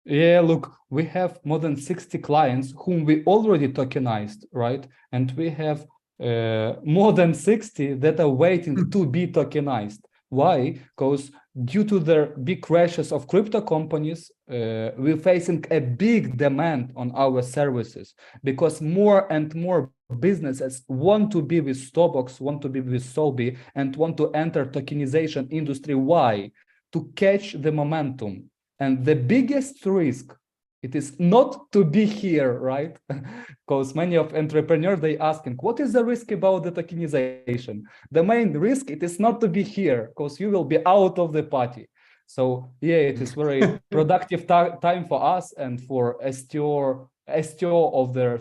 Yeah, look, we have more than 60 clients whom we already tokenized, right? And we have more than 60 that are waiting to be tokenized. Why? Because due to the big crashes of crypto companies, we're facing a big demand on our services, because more and more businesses want to be with Starbucks, want to be with SOULB, and want to enter tokenization industry. Why? To catch the momentum. And the biggest risk, it is not to be here, right? Because many of entrepreneurs, they asking, what is the risk about the tokenization? The main risk, it is not to be here, because you will be out of the party. So yeah, it is very productive time for us and for STO of the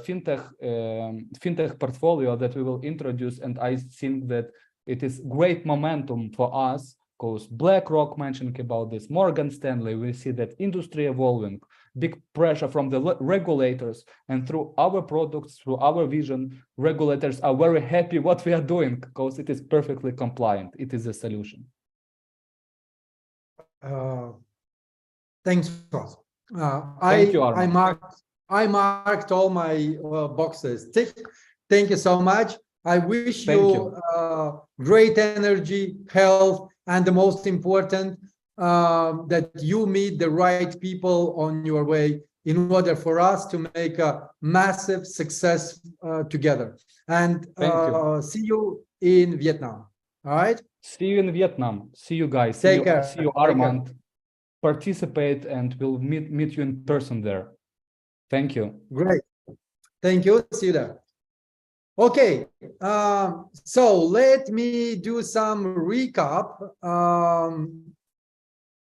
fintech portfolio that we will introduce. And I think that it is great momentum for us, because BlackRock mentioning about this, Morgan Stanley, we see that industry evolving, big pressure from the regulators, and through our products, through our vision, regulators are very happy what we are doing, because it is perfectly compliant. It is a solution. Thanks, Ross. Thank you, Arman. I marked all my boxes. Thank you so much. I wish you great energy, health, and the most important, that you meet the right people on your way in order for us to make a massive success together. And see you in Vietnam. All right? See you in Vietnam. See you guys. Take care. See you, Armand. Participate, and we'll meet you in person there. Thank you. Great. Thank you. See you there. Okay, so let me do some recap.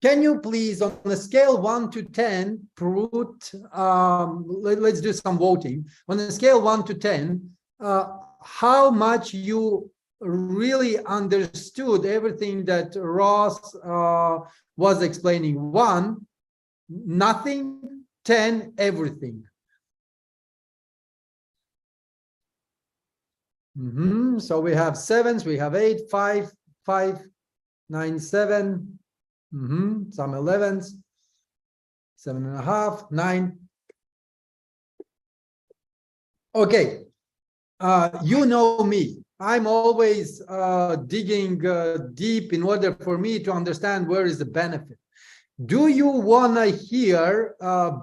Can you please, on a scale 1 to 10, put, let's do some voting. On a scale 1 to 10, how much you really understood everything that Ross was explaining? 1, nothing, 10, everything. So we have 7s, we have 8, 5, 5, 9, 7, some 11s, 7.5, 9. Okay, you know me. I'm always digging deep in order for me to understand where is the benefit. Do you want to hear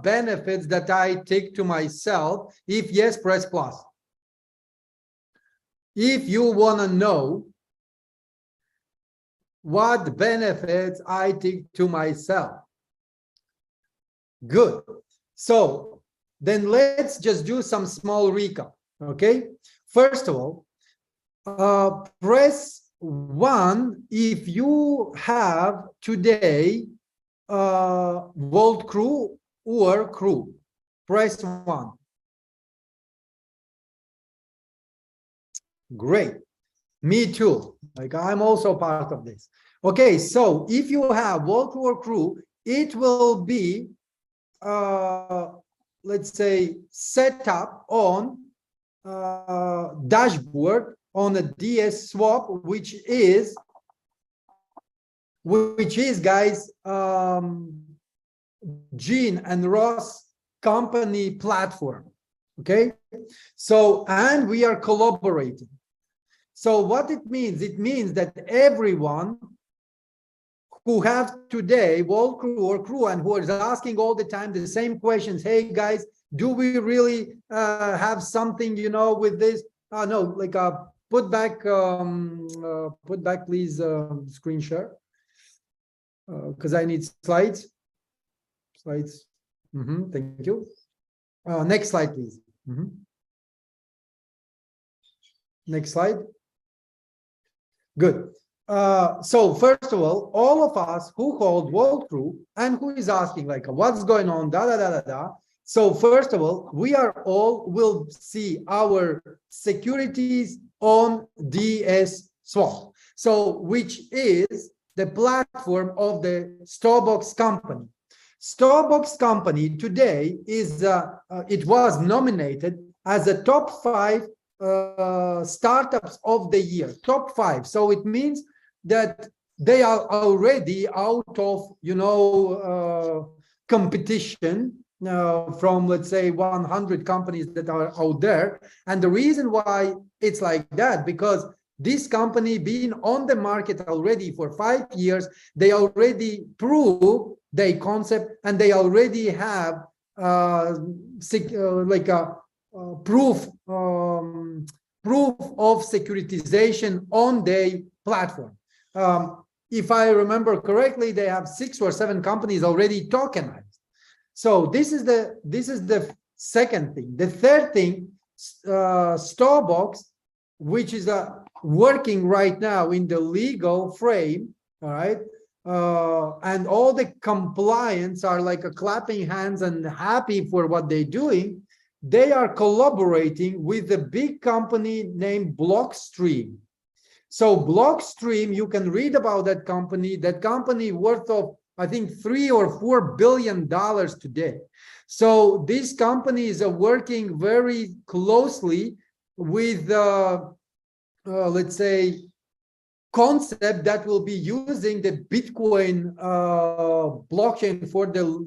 benefits that I take to myself? If yes, press plus. If you want to know what benefits I take to myself. Good. So then let's just do some small recap. Okay. First of all, press 1 if you have today Vault Crew or Crew. Press 1. Great. Me too. Like, I'm also part of this. Okay, so if you have Vault Crew or Crew, it will be let's say set up on dashboard on a DS swap, which is guys, Gene and Ross company platform. Okay, so, and we are collaborating. So what it means that everyone who have today Vault Crew or Crew and who is asking all the time the same questions, hey guys, do we really have something, you know, with this? No, like put back please, screen share, because I need slides. Thank you. Next slide, please. Next slide. Good. So first of all of us who hold Vault Crew and who is asking like, what's going on, So first of all, we are all will see our securities on DS Swap. So which is the platform of the Starbucks company. Starbucks company today is, it was nominated as a top 5 startups of the year, top 5. So it means that they are already out of, competition from, let's say, 100 companies that are out there. And the reason why it's like that, because this company being on the market already for 5 years, they already prove their concept, and they already have proof of securitization on their platform. If I remember correctly, they have 6 or 7 companies already tokenized. So this is the second thing. The third thing, Starbucks, which is working right now in the legal frame, all right, and all the compliance are like a clapping hands and happy for what they're doing. They are collaborating with a big company named Blockstream. So Blockstream, you can read about that company. That company worth of, I think, $3 or $4 billion today. So these companies are working very closely with, let's say, Coinset that will be using the Bitcoin blockchain for the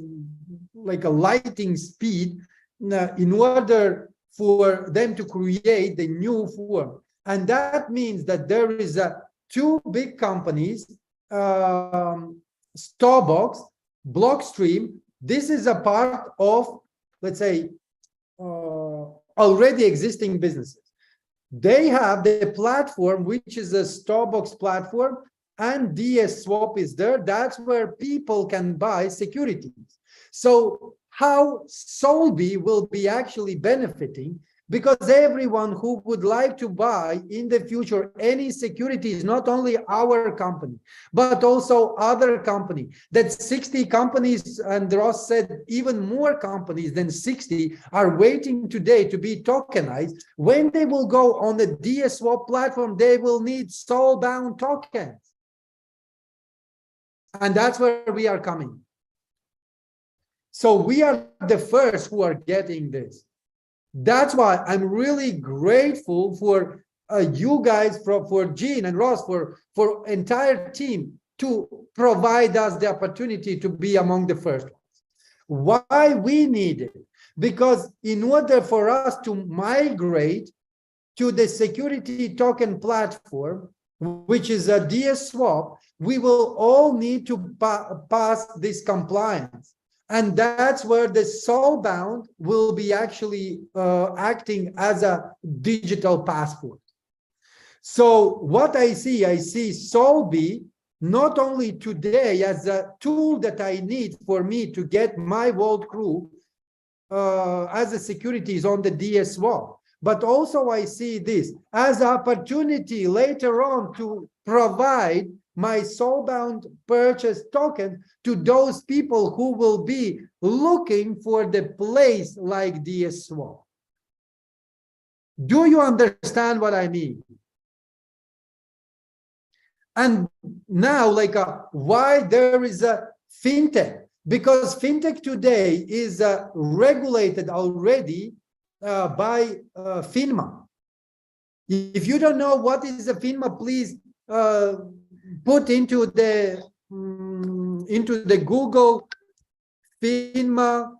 like a lightning speed in order for them to create the new form. And that means that there is 2 big companies, Starbucks, Blockstream. This is a part of, let's say, already existing businesses. They have the platform, which is a Starbucks platform, and DS Swap is there. That's where people can buy securities. So how SOULB will be actually benefiting, because everyone who would like to buy in the future any securities, not only our company, but also other company, that 60 companies, and Ross said even more companies than 60 are waiting today to be tokenized. When they will go on the DS Swap platform, they will need soul-bound tokens. And that's where we are coming. So we are the first who are getting this. That's why I'm really grateful for you guys, for Gene and Ross, for entire team to provide us the opportunity to be among the first ones. Why we need it? Because in order for us to migrate to the security token platform, which is a DS Swap, we will all need to pass this compliance. And that's where the Soulbound will be actually acting as a digital passport. So what I see SOULB not only today as a tool that I need for me to get my world crew as a securities on the DS Swap, but also I see this as an opportunity later on to provide my soulbound purchase token to those people who will be looking for the place like DS Swap. Do you understand what I mean? And now, like, why there is a fintech? Because fintech today is regulated already by FINMA. If you don't know what is a FINMA, please put into the Google FINMA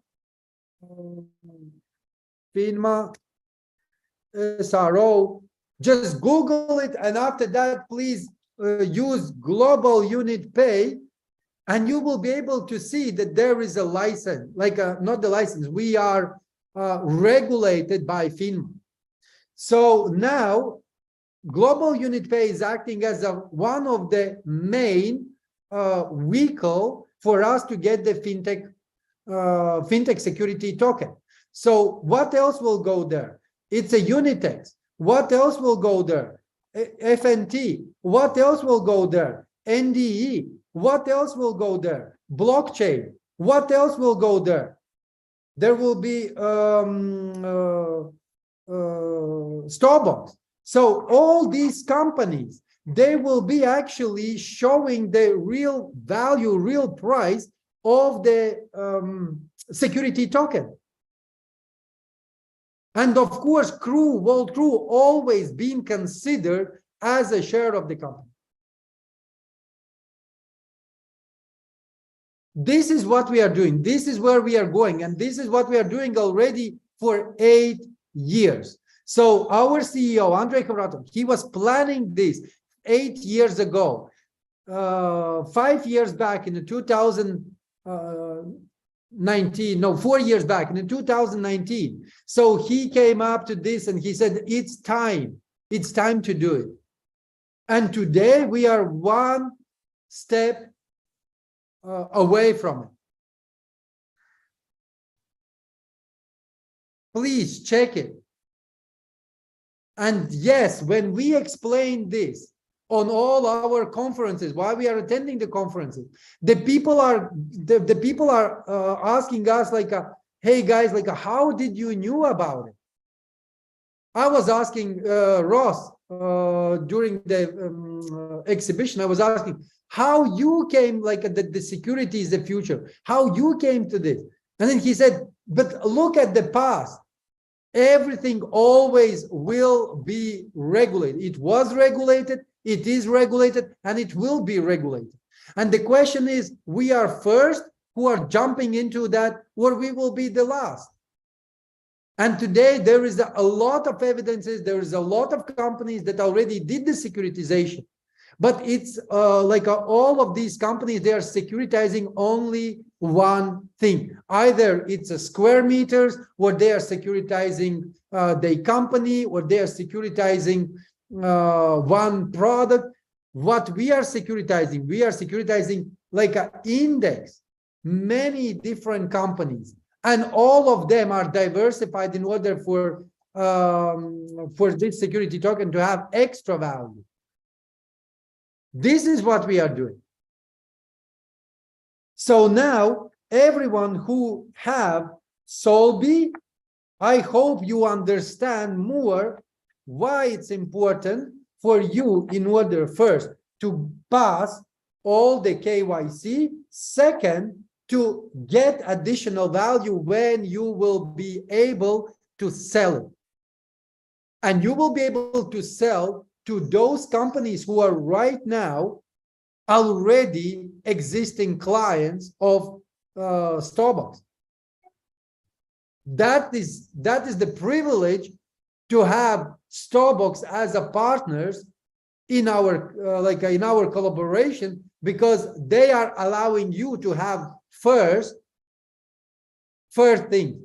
SRO. Just Google it, and after that, please use Global Unit Pay, and you will be able to see that there is a license, like not the license. We are regulated by FINMA. So now Global Unit Pay is acting as one of the main vehicle for us to get the fintech security token. So what else will go there? It's a Unitex. What else will go there? FNT. What else will go there? NDE. What else will go there? Blockchain. What else will go there? there will be Starbucks. So all these companies, they will be actually showing the real value, real price of the security token. And of course, World Crew always been considered as a share of the company. This is what we are doing. This is where we are going. And this is what we are doing already for 8 years. So our CEO, Andrei Kovratov, he was planning this 8 years ago, 5 years back in the 2019, no, 4 years back in 2019. So he came up to this and he said, it's time to do it. And today we are one step away from it. Please check it. And yes, when we explain this on all our conferences, while we are attending the conferences, the people are asking us like, hey guys, like, how did you knew about it? I was asking Ross during the exhibition, I was asking how you came, like the security is the future, how you came to this. And then he said, but look at the past. Everything always will be regulated. It was regulated, it is regulated, and it will be regulated. And the question is, we are first who are jumping into that, or we will be the last. And today there is a lot of evidences, there is a lot of companies that already did the securitization. But it's all of these companies, they are securitizing only one thing. Either it's a square meters, or they are securitizing the company, or they are securitizing one product. What we are securitizing like an index, many different companies, and all of them are diversified in order for this security token to have extra value. This is what we are doing. So now, everyone who have SOULB, I hope you understand more why it's important for you in order first to pass all the KYC, second, to get additional value when you will be able to sell it. And you will be able to sell to those companies who are right now already existing clients of Starbucks. That is the privilege to have Starbucks as a partners in our in our collaboration, because they are allowing you to have first thing.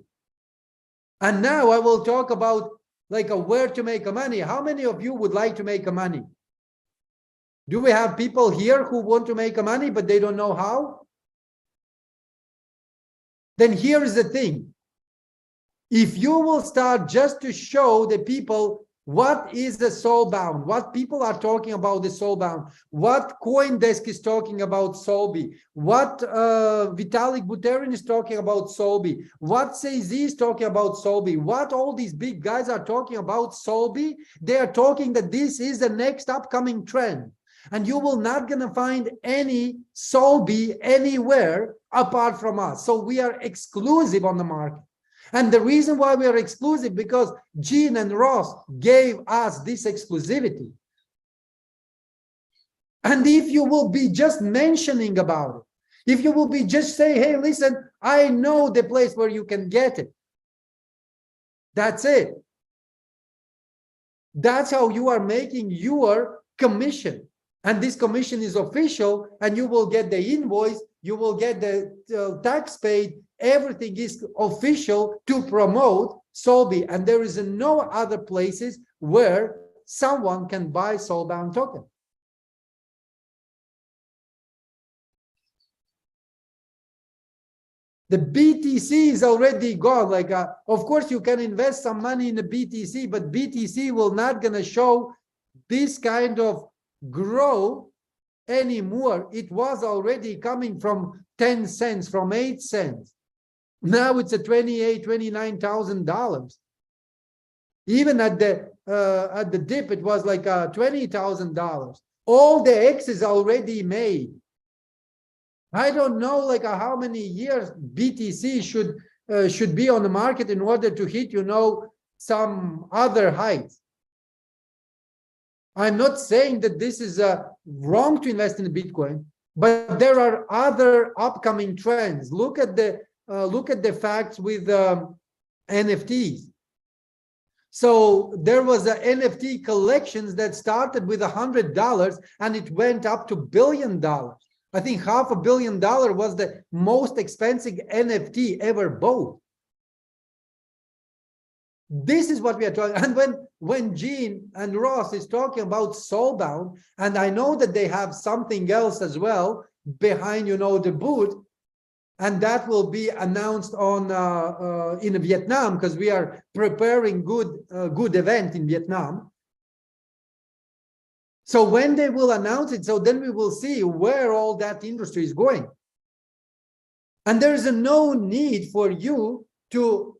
And now I will talk about where to make money. How many of you would like to make money? Do we have people here who want to make money, but they don't know how? Then here is the thing. If you will start just to show the people what is the Soulbound, what people are talking about the Soulbound, what CoinDesk is talking about SOULB, what Vitalik Buterin is talking about SOULB, what CZ is talking about SOULB, what all these big guys are talking about SOULB, they are talking that this is the next upcoming trend. And you will not gonna find any SOULB anywhere apart from us. So we are exclusive on the market. And the reason why we are exclusive, because Gene and Ross gave us this exclusivity. And if you will be just mentioning about it, if you will be just say, hey, listen, I know the place where you can get it. That's it. That's how you are making your commission. And this commission is official, and you will get the invoice, you will get the tax paid. Everything is official to promote SOULB, and there is no other places where someone can buy Soulbound token. The BTC is already gone. Of course, you can invest some money in the BTC, but BTC will not gonna show this kind of growth anymore. It was already coming from 10 cents, from 8 cents. Now it's a $29,000. Even at the dip, it was like $20,000. All the X's already made. I don't know like how many years BTC should be on the market in order to hit, some other heights. I'm not saying that this is wrong to invest in Bitcoin, but there are other upcoming trends. Look at the facts with NFTs. So there was a NFT collections that started with $100 and it went up to $1 billion. I think $500 million was the most expensive NFT ever bought. This is what we are talking. And when Gene and Ross is talking about Soulbound, and I know that they have something else as well behind, the booth, and that will be announced on in Vietnam, because we are preparing good event in Vietnam. So when they will announce it, so then we will see where all that industry is going. And there is no need for you to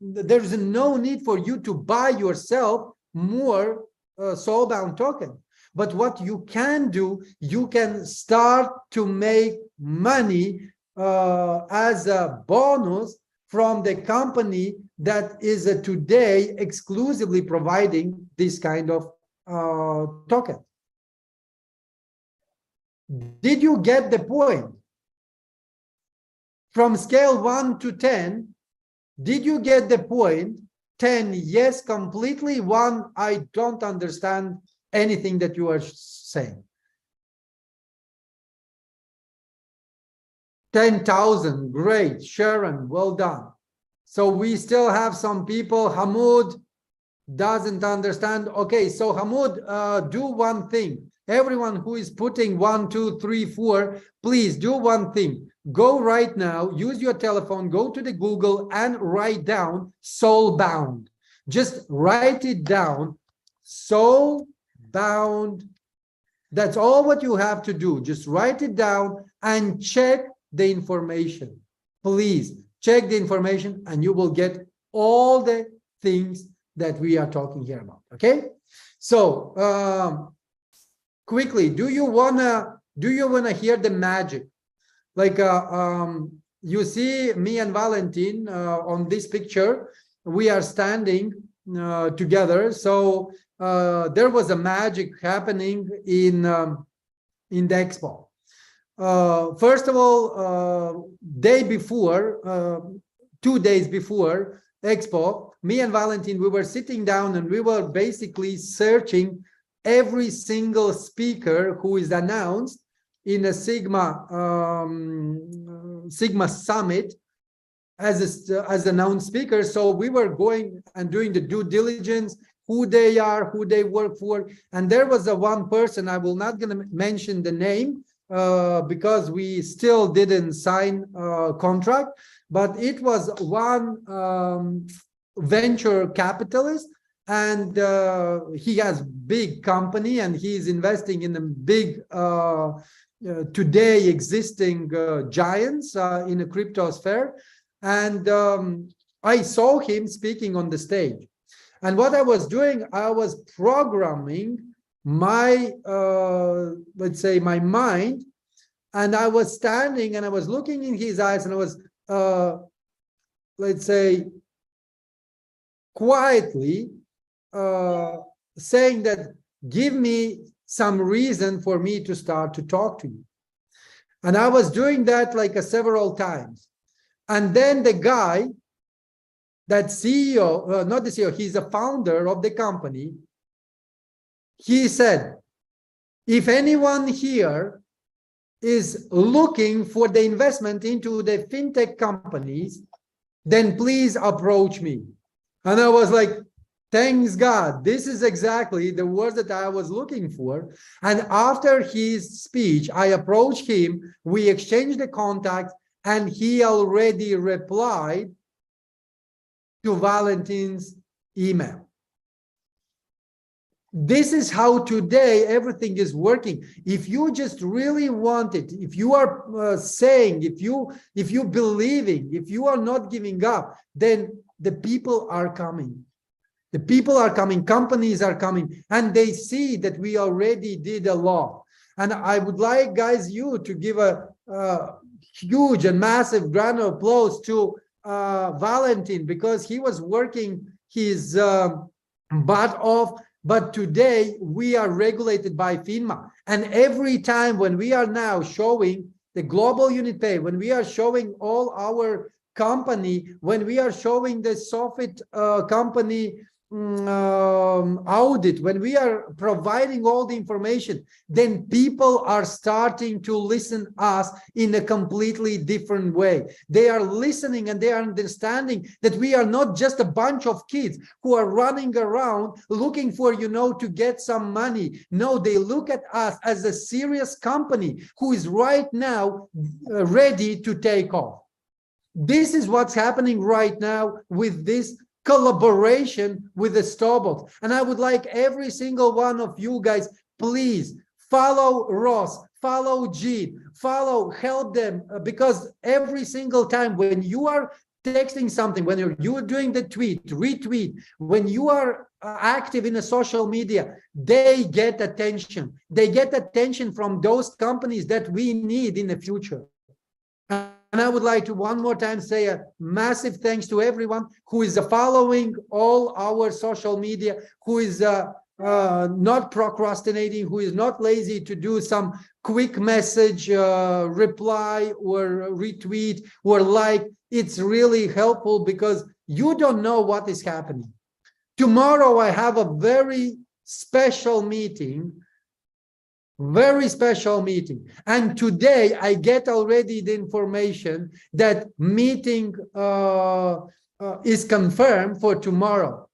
there's no need for you to buy yourself more Soulbound token. But what you can do, you can start to make money as a bonus from the company that is today exclusively providing this kind of token. Did you get the point? From scale 1 to 10, did you get the point? 10, yes, completely. 1, I don't understand anything that you are saying. 10,000, great. Sharon, well done. So we still have some people. Hamoud doesn't understand. Okay, so Hamoud, do one thing. Everyone who is putting 1, 2, 3, 4, please do one thing. Go right now, use your telephone, go to the Google and write down Soulbound. Just write it down, Soulbound. That's all what you have to do. Just write it down and check the information. Please check the information and you will get all the things that we are talking here about. Okay, so quickly, do you wanna hear the magic? Like you see me and Valentin on this picture, we are standing together. So there was a magic happening in the expo. First of all, 2 days before expo, me and Valentin, we were sitting down and we were basically searching every single speaker who is announced in a Sigma summit as announced speakers. So we were going and doing the due diligence, who they are, who they work for. And there was one person, I will not gonna mention the name because we still didn't sign a contract, but it was one venture capitalist, and he has big company and he's investing in a big today existing giants in a crypto sphere. And I saw him speaking on the stage, and what I was doing, I was programming my let's say my mind, and I was standing and I was looking in his eyes and I was let's say quietly saying that, give me some reason for me to start to talk to you. And I was doing that like several times. And then the guy, that CEO, not the CEO, he's a founder of the company, he said, if anyone here is looking for the investment into the fintech companies, then please approach me. And I was like, thanks God, this is exactly the word that I was looking for. And after his speech, I approached him, we exchanged the contacts, and he already replied to Valentin's email. This is how today everything is working. If you just really want it, if you are saying, if you believing, if you are not giving up, then the people are coming. The people are coming, companies are coming, and they see that we already did a lot. And I would like, guys, you to give a huge and massive round of applause to Valentin, because he was working his butt off. But today we are regulated by FINMA. And every time when we are now showing the global unit pay, when we are showing all our company, when we are showing the Sofit company audit, when we are providing all the information, then people are starting to listen us in a completely different way. They are listening and they are understanding that we are not just a bunch of kids who are running around looking for, to get some money. No, they look at us as a serious company who is right now ready to take off. This is what's happening right now with this collaboration with the Starbucks. And I would like every single one of you guys, please follow Ross, follow Jean, help them, because every single time when you are texting something, when you're doing the tweet, retweet, when you are active in a social media, they get attention. They get attention from those companies that we need in the future. And I would like to one more time say a massive thanks to everyone who is following all our social media, who is not procrastinating, who is not lazy to do some quick message, reply or retweet or like. It's really helpful because you don't know what is happening. Tomorrow I have a very special meeting. And today I get already the information that meeting is confirmed for tomorrow.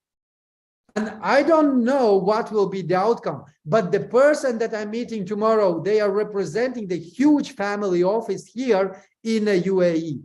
And I don't know what will be the outcome, but the person that I'm meeting tomorrow, they are representing the huge family office here in the UAE.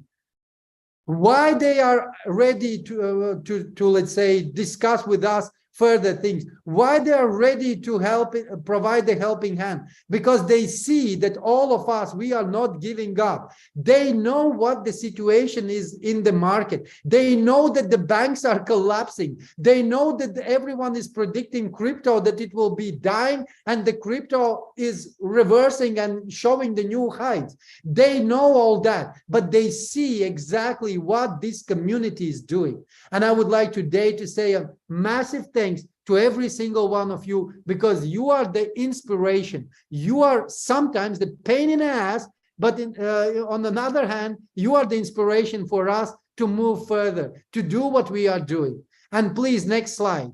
Why they are ready to let's say discuss with us further things, why they are ready to help, provide the helping hand, because they see that all of us, we are not giving up. They know what the situation is in the market. They know that the banks are collapsing. They know that everyone is predicting crypto, that it will be dying, and the crypto is reversing and showing the new heights. They know all that, but they see exactly what this community is doing. And I would like today to say a massive thanks to every single one of you, because you are the inspiration. You are sometimes the pain in the ass, but on the other hand, you are the inspiration for us to move further, to do what we are doing. And please, next slide.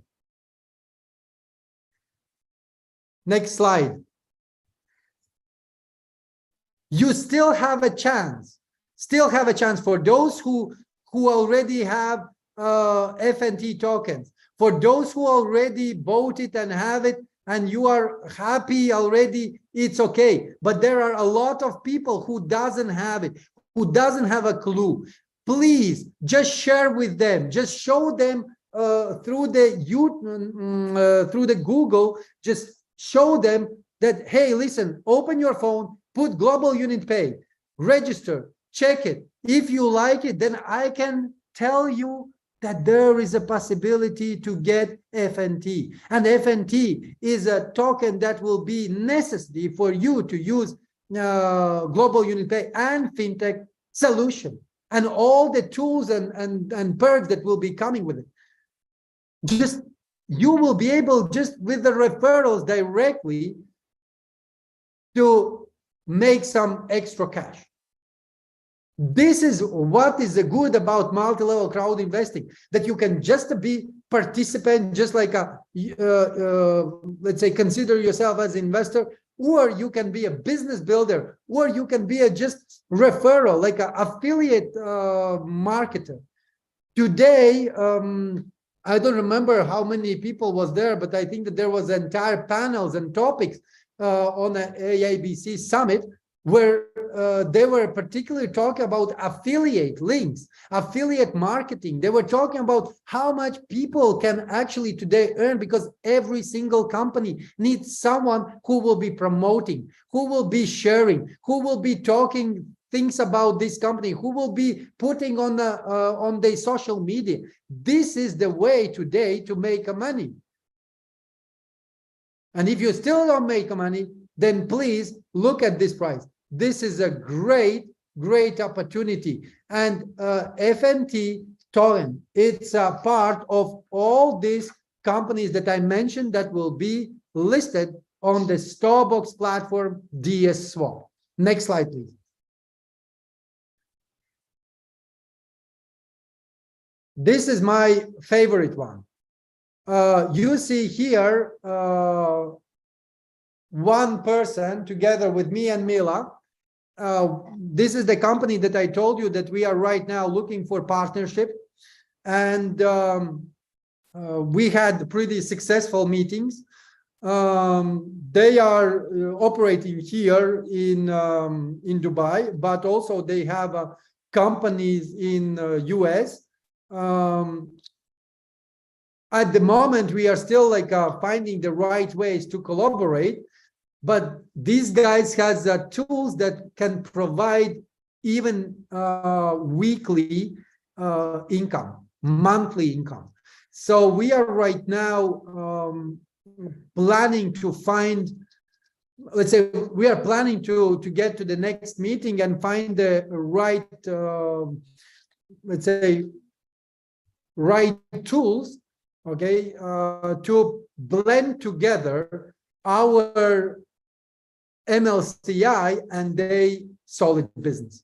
Next slide. You still have a chance. Still have a chance for those who already have FNT tokens. For those who already bought it and have it, and you are happy already, it's okay. But there are a lot of people who doesn't have it, who doesn't have a clue. Please just share with them. Just show them through the Google. Just show them that, hey, listen, open your phone, put global unit pay, register, check it. If you like it, then I can tell you that there is a possibility to get FNT. And FNT is a token that will be necessary for you to use global unit pay and fintech solution and all the tools and perks that will be coming with it. Just, you will be able, just with the referrals directly, to make some extra cash. This is what is the good about multi-level crowd investing, that you can just be participant, just like a, let's say, consider yourself as an investor, or you can be a business builder, or you can be a just referral, like an affiliate marketer. Today, I don't remember how many people was there, but I think that there was entire panels and topics on the AIBC summit. where they were particularly talking about affiliate links, affiliate marketing. They were talking about how much people can actually today earn, because every single company needs someone who will be promoting, who will be sharing, who will be talking things about this company, who will be putting on the social media. This is the way today to make money. And if you still don't make money, then please look at this price. This is a great opportunity. And FNT token, it's a part of all these companies that I mentioned that will be listed on the Starbucks platform DS Swap. Next slide, please. This is my favorite one. You see here one person together with me and Mila. This is the company that I told you that we are right now looking for partnership. And we had pretty successful meetings. They are operating here in Dubai, but also they have companies in US. At the moment, we are still like finding the right ways to collaborate, but these guys has tools that can provide even weekly income, monthly income. So we are right now planning to find, let's say, we are planning to get to the next meeting and find the right, let's say, right tools, okay, to blend together our MLCI and they solid business.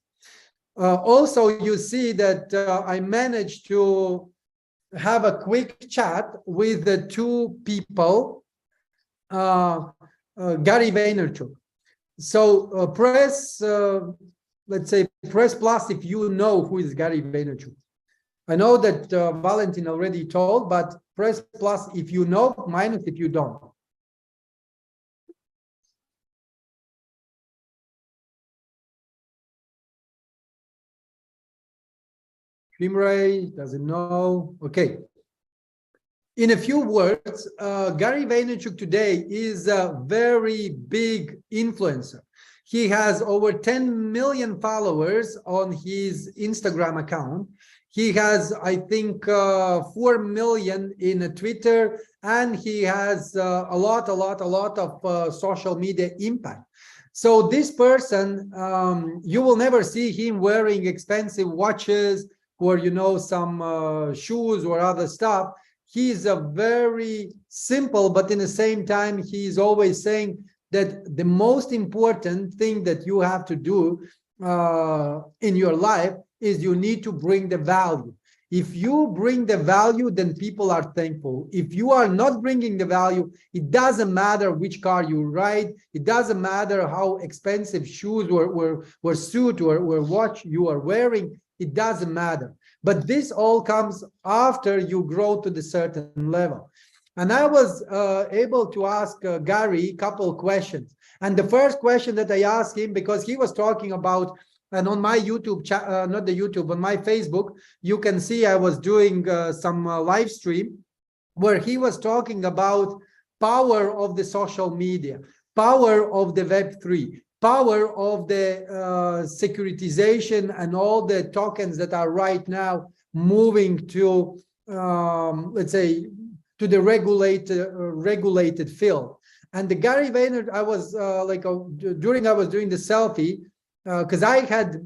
Also, you see that I managed to have a quick chat with the two people, Gary Vaynerchuk. So press, let's say, press plus if you know who is Gary Vaynerchuk. I know that Valentin already told, but press plus if you know, minus if you don't. Ray doesn't know. Okay. In a few words, Gary Vaynerchuk today is a very big influencer. He has over 10 million followers on his Instagram account. He has, I think, 4 million in Twitter, and he has a lot of social media impact. So this person, you will never see him wearing expensive watches or, you know, some shoes or other stuff. He's a very simple, but in the same time, he's always saying that the most important thing that you have to do in your life is you need to bring the value. If you bring the value, then people are thankful. If you are not bringing the value, it doesn't matter which car you ride. It doesn't matter how expensive shoes or suit or watch you are wearing. It doesn't matter. But this all comes after you grow to the certain level. And I was able to ask Gary a couple of questions. And the first question that I asked him, because he was talking about, and on my YouTube, not the YouTube, on my Facebook, you can see I was doing some live stream where he was talking about power of the social media, power of the Web3, power of the securitization and all the tokens that are right now moving to, let's say, to the regulated field. And the Gary Vaynerchuk, I was during I was doing the selfie, because I had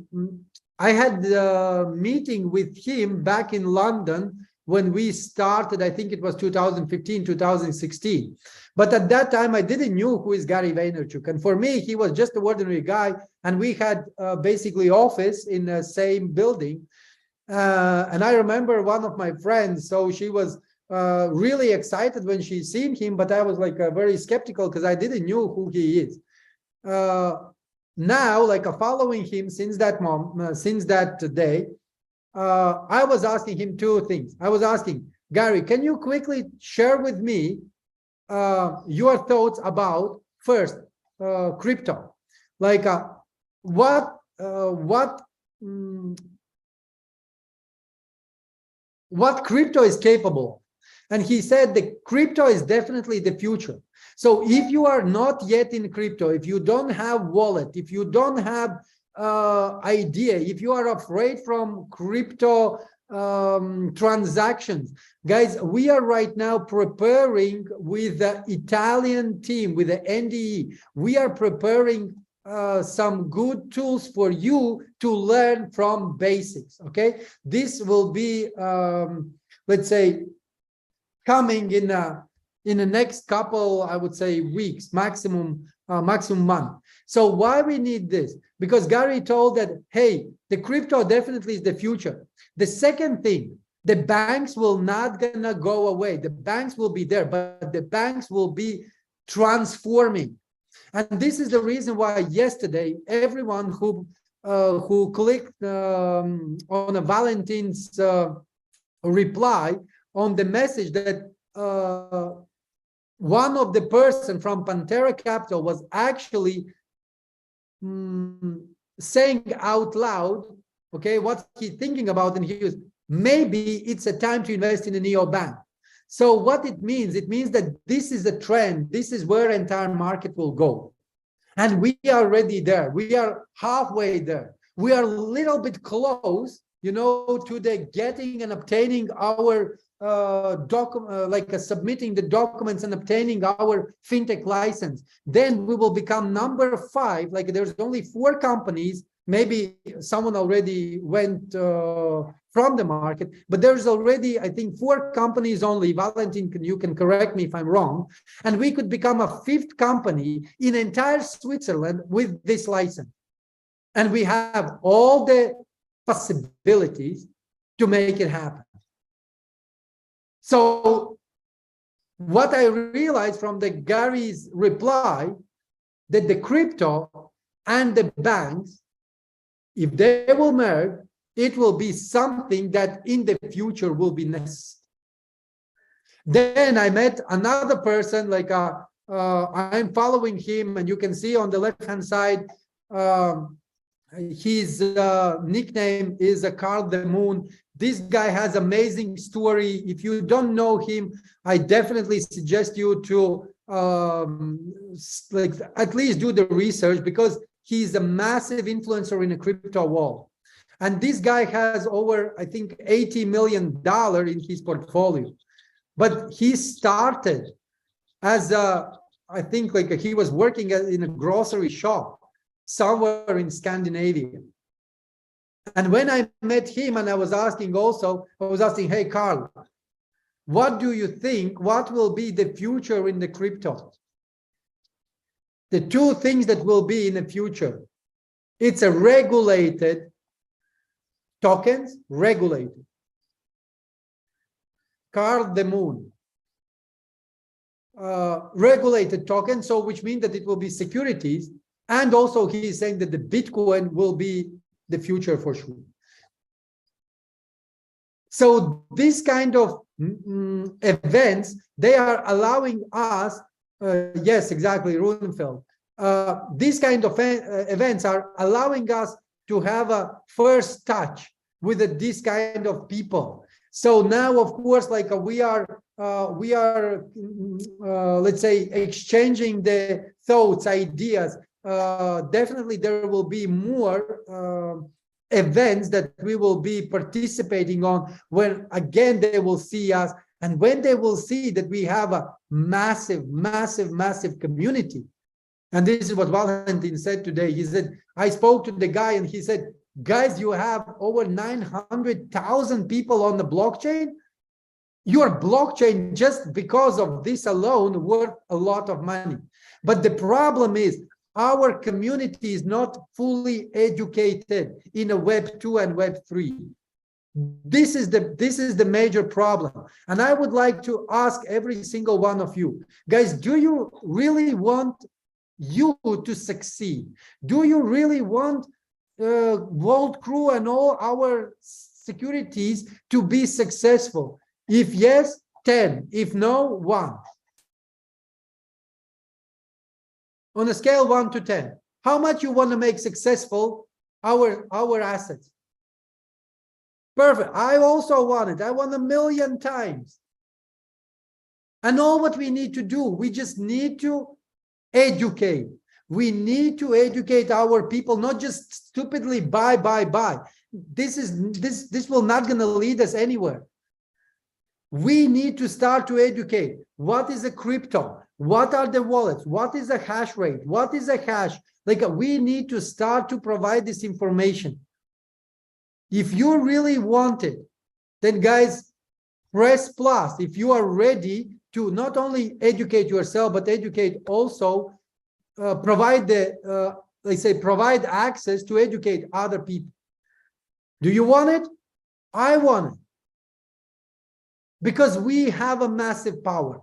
a meeting with him back in London when we started. I think it was 2015, 2016. But at that time, I didn't know who is Gary Vaynerchuk. And for me, he was just an ordinary guy. And we had basically office in the same building. And I remember one of my friends, so she was really excited when she seen him, but I was like very skeptical because I didn't know who he is. Now, like following him since that day, I was asking him two things. I was asking, Gary, can you quickly share with me your thoughts about first crypto? Like what crypto is capable of. And he said the crypto is definitely the future. So if you are not yet in crypto, if you don't have wallet, if you don't have idea, if you are afraid from crypto transactions, guys, we are right now preparing with the Italian team, with the NDE, we are preparing some good tools for you to learn from basics. Okay, this will be let's say coming in the next couple, I would say, weeks, maximum month. So why we need this? Because Gary told that, hey, the crypto definitely is the future. The second thing, the banks will not gonna go away. The banks will be there, but the banks will be transforming. And this is the reason why yesterday, everyone who clicked on a Valentine's reply on the message that one of the person from Pantera Capital was actually saying out loud, okay, what he's thinking about, and he was, maybe it's a time to invest in a neobank. So what it means that this is a trend. This is where entire market will go. And we are already there. We are halfway there. We are a little bit close, you know, to the getting and obtaining our submitting the documents and obtaining our fintech license. Then we will become number 5. Like there's only 4 companies. Maybe someone already went from the market, but there's already, I think, 4 companies only. Valentin, you can correct me if I'm wrong. And we could become a 5th company in entire Switzerland with this license. And we have all the possibilities to make it happen. So what I realized from the Gary's reply, that the crypto and the banks, if they will merge, it will be something that in the future will be necessary. Then I met another person, like I'm following him, and you can see on the left-hand side, his nickname is Carl the Moon. This guy has amazing story. If you don't know him, I definitely suggest you to at least do the research, because he's a massive influencer in the crypto world. And this guy has over, I think, $80 million in his portfolio. But he started as I think like he was working in a grocery shop somewhere in Scandinavia. And when I met him, and I was asking, hey, Carl, what do you think? What will be the future in the crypto? The 2 things that will be in the future, it's a regulated tokens, regulated. Carl the Moon. Regulated tokens, so which means that it will be securities. And also he is saying that the Bitcoin will be the future for sure. So this kind of events, they are allowing us, yes, exactly, Runenfeld. These kind of events are allowing us to have a first touch with this kind of people. So now, of course, like we are, let's say, exchanging the thoughts, ideas. Definitely there will be more events that we will be participating on, when again they will see us, and when they will see that we have a massive community. And this is what Valentin said today. He said, I spoke to the guy and he said, guys, you have over 900,000 people on the blockchain. Your blockchain, just because of this alone, worth a lot of money. But the problem is, our community is not fully educated in a Web 2 and Web 3. This is the major problem. And I would like to ask every single one of you, guys, do you really want you to succeed? Do you really want World Crew and all our securities to be successful? If yes, 10. If no, 1. On a scale 1 to 10. How much you want to make successful our assets? Perfect. I also want it. I want 1,000,000 times. And all what we need to do, we just need to educate. We need to educate our people, not just stupidly buy. This will not gonna lead us anywhere. We need to start to educate. What is a crypto? What are the wallets? What is a hash rate? What is a hash? Like, we need to start to provide this information. If you really want it, then guys, press plus. If you are ready to not only educate yourself, but educate also, provide provide access to educate other people. Do you want it? I want it. Because we have a massive power.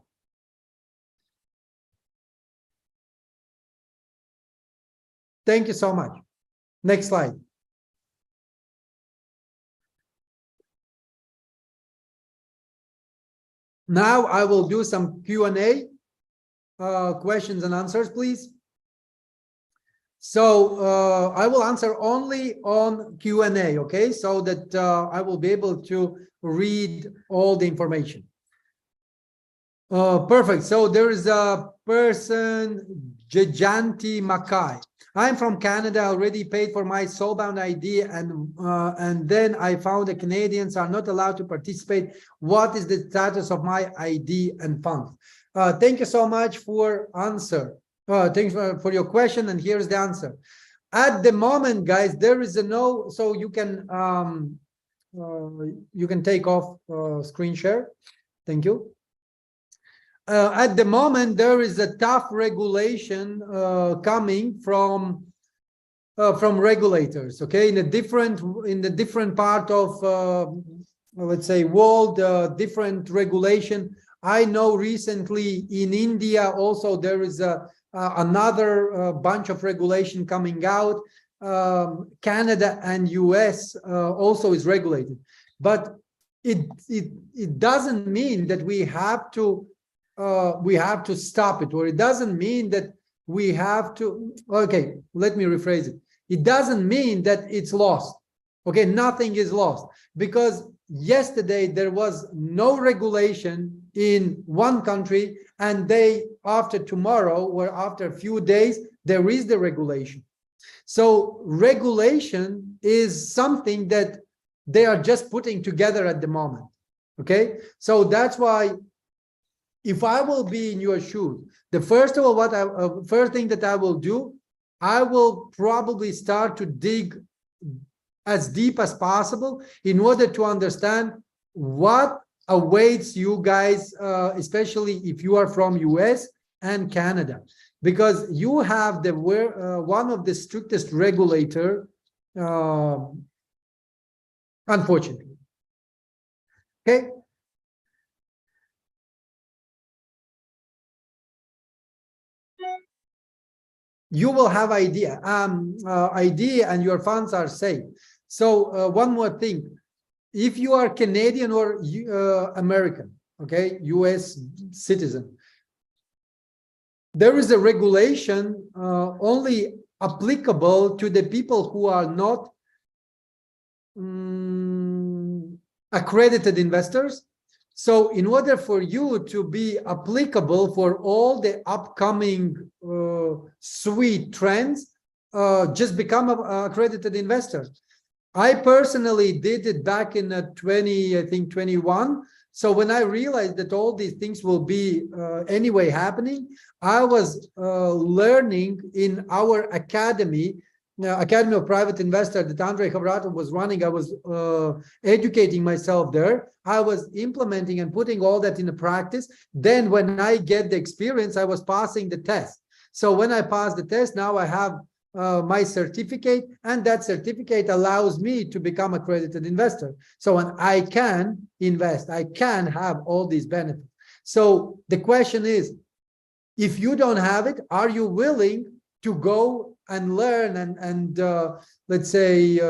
Thank you so much. Next slide. Now I will do some Q&A, questions and answers, please. So I will answer only on Q&A, okay? So that I will be able to read all the information. Perfect. So there is a person, Jajanti Makai. I'm from Canada, already paid for my Soulbound ID, and then I found that Canadians are not allowed to participate. What is the status of my ID and funds? Thank you so much for answer. Thanks for your question, and here's the answer. At the moment, guys, there is a no, so you can take off screen share. Thank you. At the moment, there is a tough regulation coming from regulators. Okay, in the different part of let's say world, different regulation. I know recently in India also there is another bunch of regulation coming out. Canada and US also is regulated, but it doesn't mean that we have to stop it, or it doesn't mean that we have to, okay, let me rephrase it. It doesn't mean that it's lost. Okay, nothing is lost, because yesterday there was no regulation in one country, and after tomorrow or after a few days, there is the regulation. So regulation is something that they are just putting together at the moment. Okay, so that's why, if I will be in your shoes, the first thing that I will do, I will probably start to dig as deep as possible in order to understand what awaits you guys, especially if you are from US and Canada, because you have one of the strictest regulator, unfortunately. Okay. You will have ID and your funds are safe. So one more thing, if you are Canadian or American, okay, US citizen, there is a regulation only applicable to the people who are not accredited investors. So in order for you to be applicable for all the upcoming sweet trends, just become an accredited investor. I personally did it back in 21. So when I realized that all these things will be anyway happening, I was learning in our academy, Academy of Private Investor that Andrei Khavratov was running. I was educating myself there. I was implementing and putting all that into practice. Then when I get the experience, I was passing the test. So when I passed the test, now I have my certificate, and that certificate allows me to become an accredited investor. So when I can invest, I can have all these benefits. So the question is, if you don't have it, are you willing to go and learn and let's say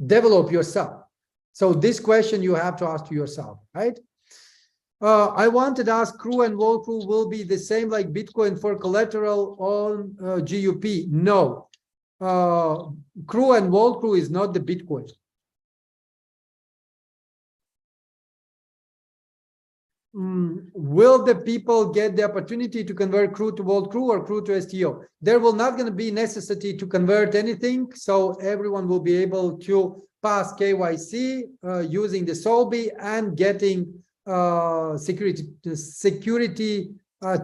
develop yourself? So this question you have to ask to yourself, right? I wanted to ask, crew and wall crew will be the same like Bitcoin for collateral on GUP? No. Crew and wall crew is not the Bitcoin. Will the people get the opportunity to convert crew to wall crew or crew to STO? There will not going to be necessity to convert anything, so everyone will be able to pass KYC using the SOULB and getting security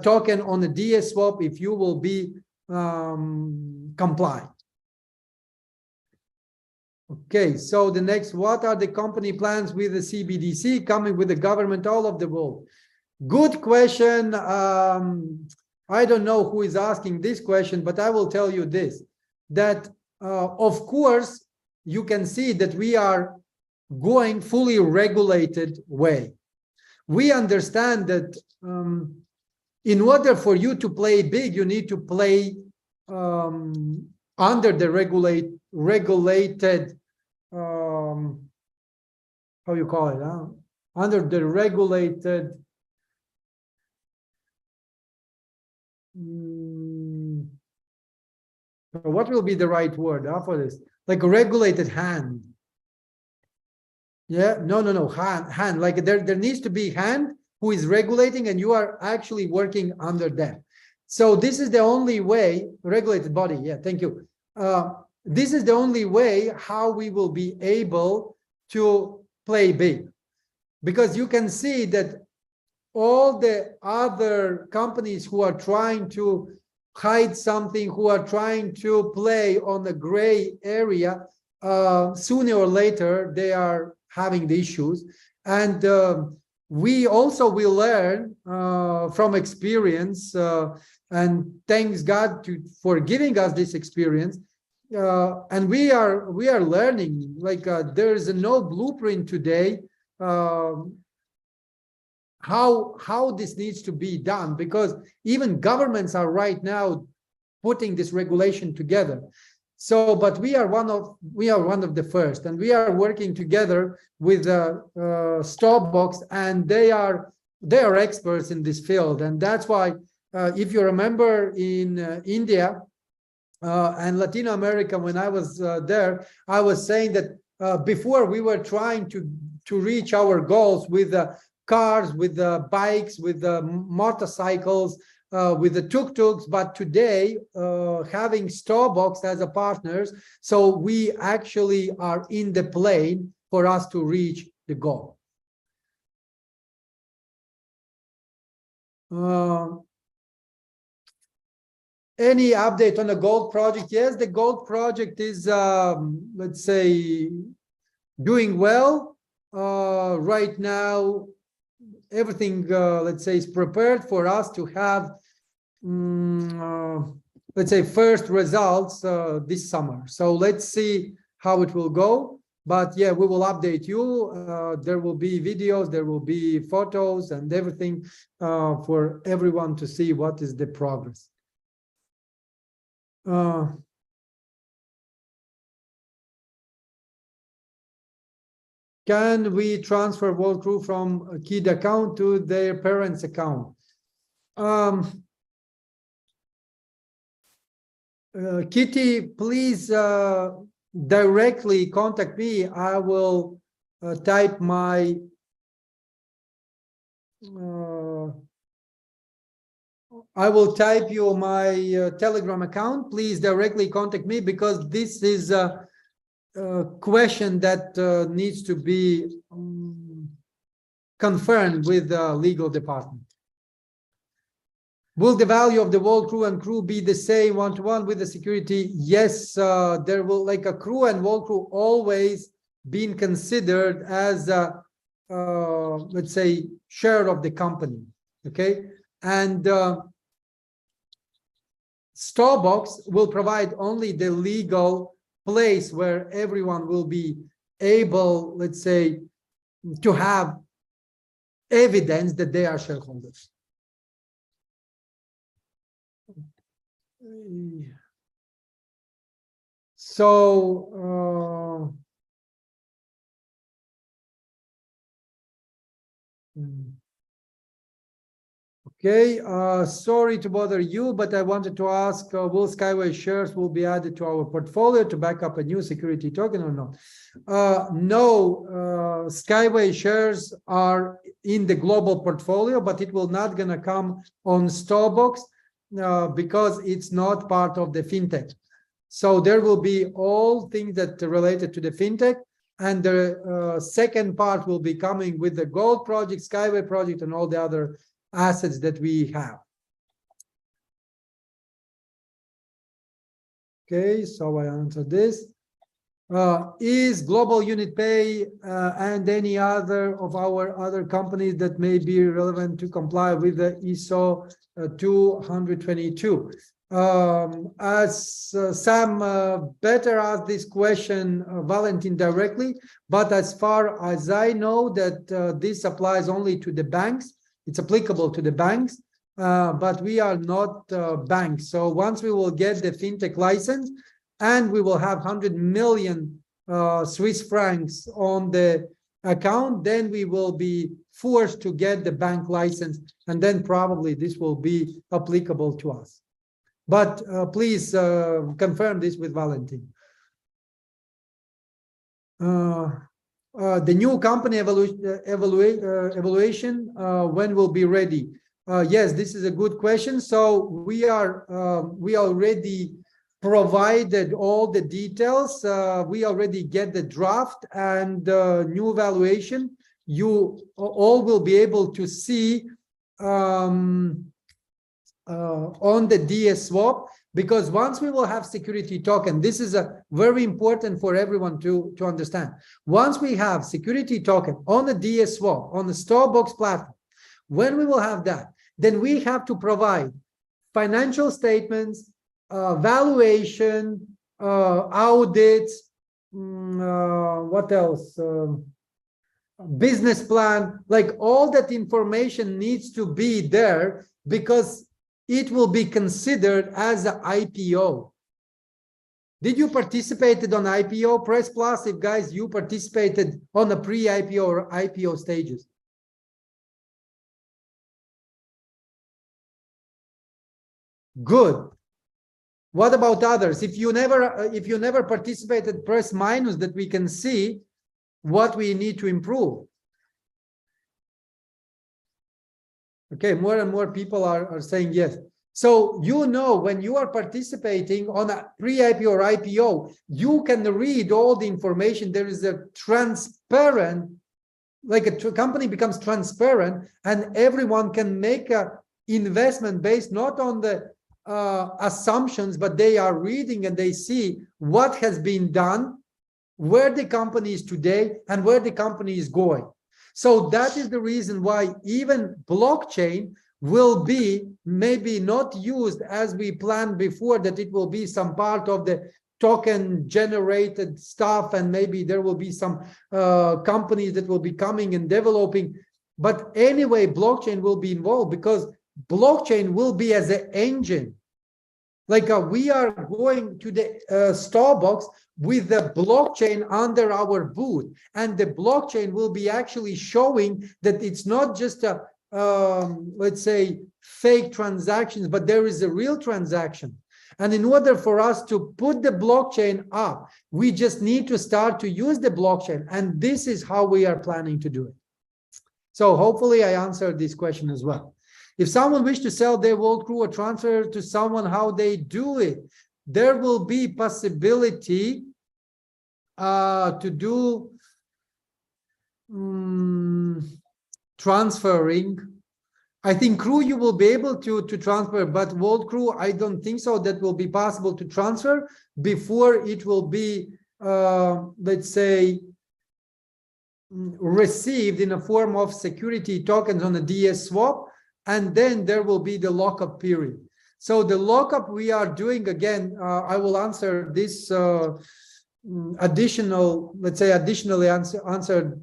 token on the DS swap if you will be compliant. Okay, so the next, what are the company plans with the CBDC coming with the government all of the world? Good question. I don't know who is asking this question, but I will tell you this, that of course, you can see that we are going fully regulated way. We understand that in order for you to play big, you need to play under the regulated how you call it, under the regulated what will be the right word for this, like a regulated hand. Yeah, no, hand, like there needs to be hand who is regulating and you are actually working under them. So this is the only way, regulated body, yeah, thank you. This is the only way how we will be able to play big. Because you can see that all the other companies who are trying to hide something, who are trying to play on the gray area, sooner or later, they are having the issues. And we also will learn from experience, and thanks God for giving us this experience. And we are learning, like there is no blueprint today how this needs to be done, because even governments are right now putting this regulation together. So, but we are one of the first, and we are working together with Starbucks, and they are experts in this field, and that's why if you remember in India and Latin America, when I was there, I was saying that before we were trying to reach our goals with cars, with bikes, with motorcycles, with the tuk-tuks, but today having Starbucks as a partners, so we actually are in the plane for us to reach the goal. Any update on the gold project? Yes, the gold project is, let's say, doing well. Right now, everything, let's say, is prepared for us to have, let's say, first results this summer. So let's see how it will go. But yeah, we will update you. There will be videos, there will be photos and everything for everyone to see what is the progress. Can we transfer World Crew from a kid account to their parents' account? Kitty, please directly contact me. I will type my I will type you my Telegram account. Please directly contact me, because this is a question that needs to be confirmed with the legal department. Will the value of the wall crew and crew be the same one-to-one with the security? Yes, there will, like a crew and wall crew always been considered as a, let's say, share of the company, okay? And Starbucks will provide only the legal place where everyone will be able, let's say, to have evidence that they are shareholders. So Okay, sorry to bother you, but I wanted to ask, will Skyway shares will be added to our portfolio to back up a new security token or not? No, Skyway shares are in the global portfolio, but it will not gonna come on Starbucks because it's not part of the fintech. So there will be all things that are related to the fintech, and the second part will be coming with the gold project, Skyway project, and all the other assets that we have. Okay, so I answered this. Is Global Unit Pay and any other of our other companies that may be relevant to comply with the ISO 222? As Sam better ask this question, Valentin, directly, but as far as I know that this applies only to the banks. It's applicable to the banks, but we are not banks. So once we will get the fintech license and we will have 100 million Swiss francs on the account, then we will be forced to get the bank license, and then probably this will be applicable to us. But please confirm this with Valentin. The new company evaluation, when will be ready? Yes, this is a good question. So we already provided all the details. We already get the draft and new evaluation. You all will be able to see on the DS swap, because once we will have security token, this is a very important for everyone to understand. Once we have security token on the DS swap, on the Starbucks platform, when we will have that, then we have to provide financial statements, valuation, audits, what else? Business plan, like all that information needs to be there, because it will be considered as an IPO. Did you participate on IPO? Press plus if, guys, you participated on the pre-IPO or IPO stages. Good. What about others? If you never participated, press minus, that we can see what we need to improve. Okay, more and more people are saying yes. So, you know, when you are participating on a pre-IPO or IPO, you can read all the information. There is a transparent, like a company becomes transparent, and everyone can make a investment based not on the assumptions, but they are reading and they see what has been done, where the company is today, and where the company is going. So that is the reason why even blockchain will be maybe not used as we planned before, that it will be some part of the token generated stuff, and maybe there will be some companies that will be coming and developing. But anyway, blockchain will be involved, because blockchain will be as an engine. Like we are going to the Starbucks with the blockchain under our booth, and the blockchain will be actually showing that it's not just a let's say fake transactions, but there is a real transaction. And in order for us to put the blockchain up, we just need to start to use the blockchain, and this is how we are planning to do it. So hopefully I answered this question as well. If someone wishes to sell their World Crew or transfer to someone, how they do it, there will be possibility to do transferring. I think Crew you will be able to transfer, but World Crew, I don't think so that will be possible to transfer before it will be, let's say, received in a form of security tokens on a DS swap. And then there will be the lockup period. So the lockup we are doing, again, I will answer this additionally answer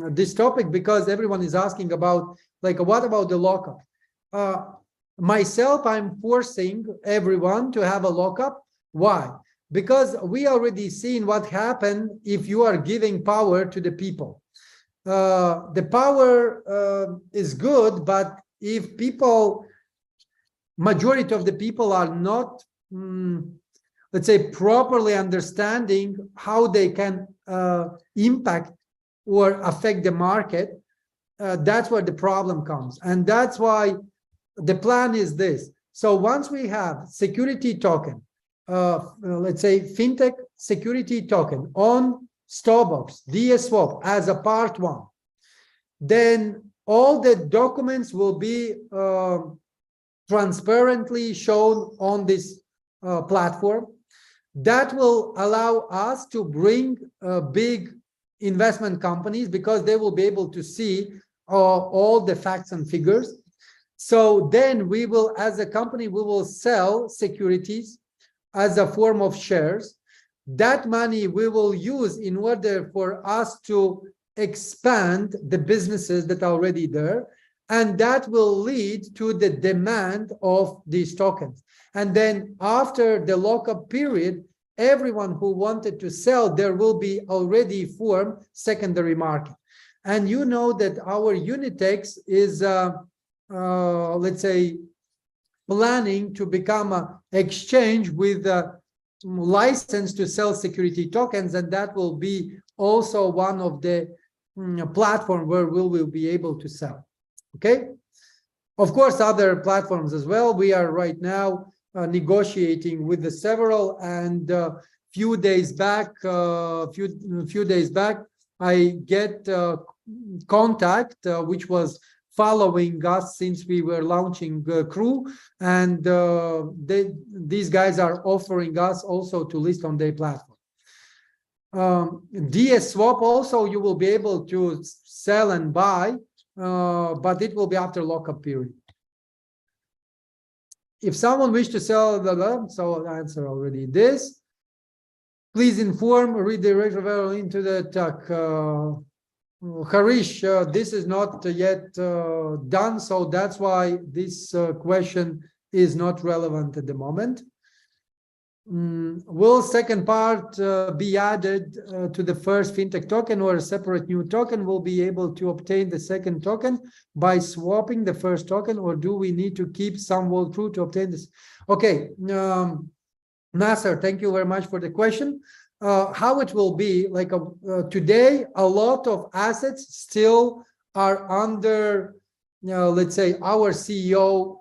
this topic, because everyone is asking about, like, what about the lockup? Myself, I'm forcing everyone to have a lockup. Why? Because we already seen what happened if you are giving power to the people. The power is good, but if people, majority of the people are not, let's say, properly understanding how they can impact or affect the market, that's where the problem comes. And that's why the plan is this. So once we have security token, let's say fintech security token on Starbucks, DSwap as a part one, then all the documents will be transparently shown on this platform. That will allow us to bring big investment companies, because they will be able to see all the facts and figures. So then we will, as a company, we will sell securities as a form of shares. That money we will use in order for us to expand the businesses that are already there, and that will lead to the demand of these tokens. And then after the lockup period, everyone who wanted to sell, there will be already formed secondary market. And you know that our Unitex is, let's say, planning to become an exchange with a license to sell security tokens, and that will be also one of the platform where we will be able to sell. Okay. Of course, other platforms as well. We are right now negotiating with the several, and few days back, I get contact which was following us since we were launching Crew, and these guys are offering us also to list on their platform. DSwap also you will be able to sell and buy, but it will be after lockup period. If someone wish to sell so I'll answer already this. Please inform, redirect into the talk. Harish, this is not yet done, so that's why this question is not relevant at the moment. Will second part be added to the first fintech token, or a separate new token will be able to obtain the second token by swapping the first token, or do we need to keep some world true to obtain this? Okay, Nasser, thank you very much for the question. How it will be, like today, a lot of assets still are under, let's say, our CEO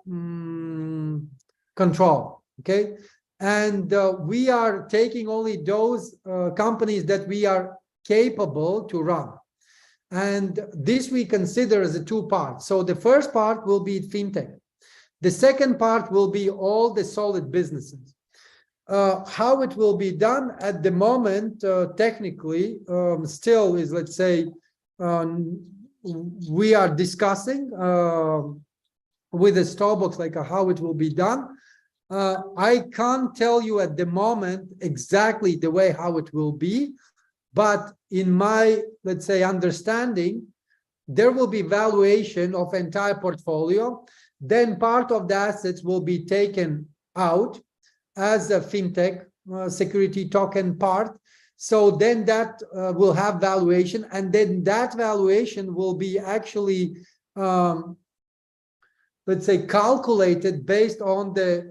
control, okay? And we are taking only those companies that we are capable to run. And this we consider as a two parts. So the first part will be fintech. The second part will be all the solid businesses. How it will be done at the moment, technically, still is, let's say, we are discussing with the Starbucks, like how it will be done. I can't tell you at the moment exactly the way how it will be, but in my, let's say, understanding, there will be valuation of entire portfolio. Then part of the assets will be taken out as a fintech security token part. So then that will have valuation, and then that valuation will be actually let's say, calculated based on the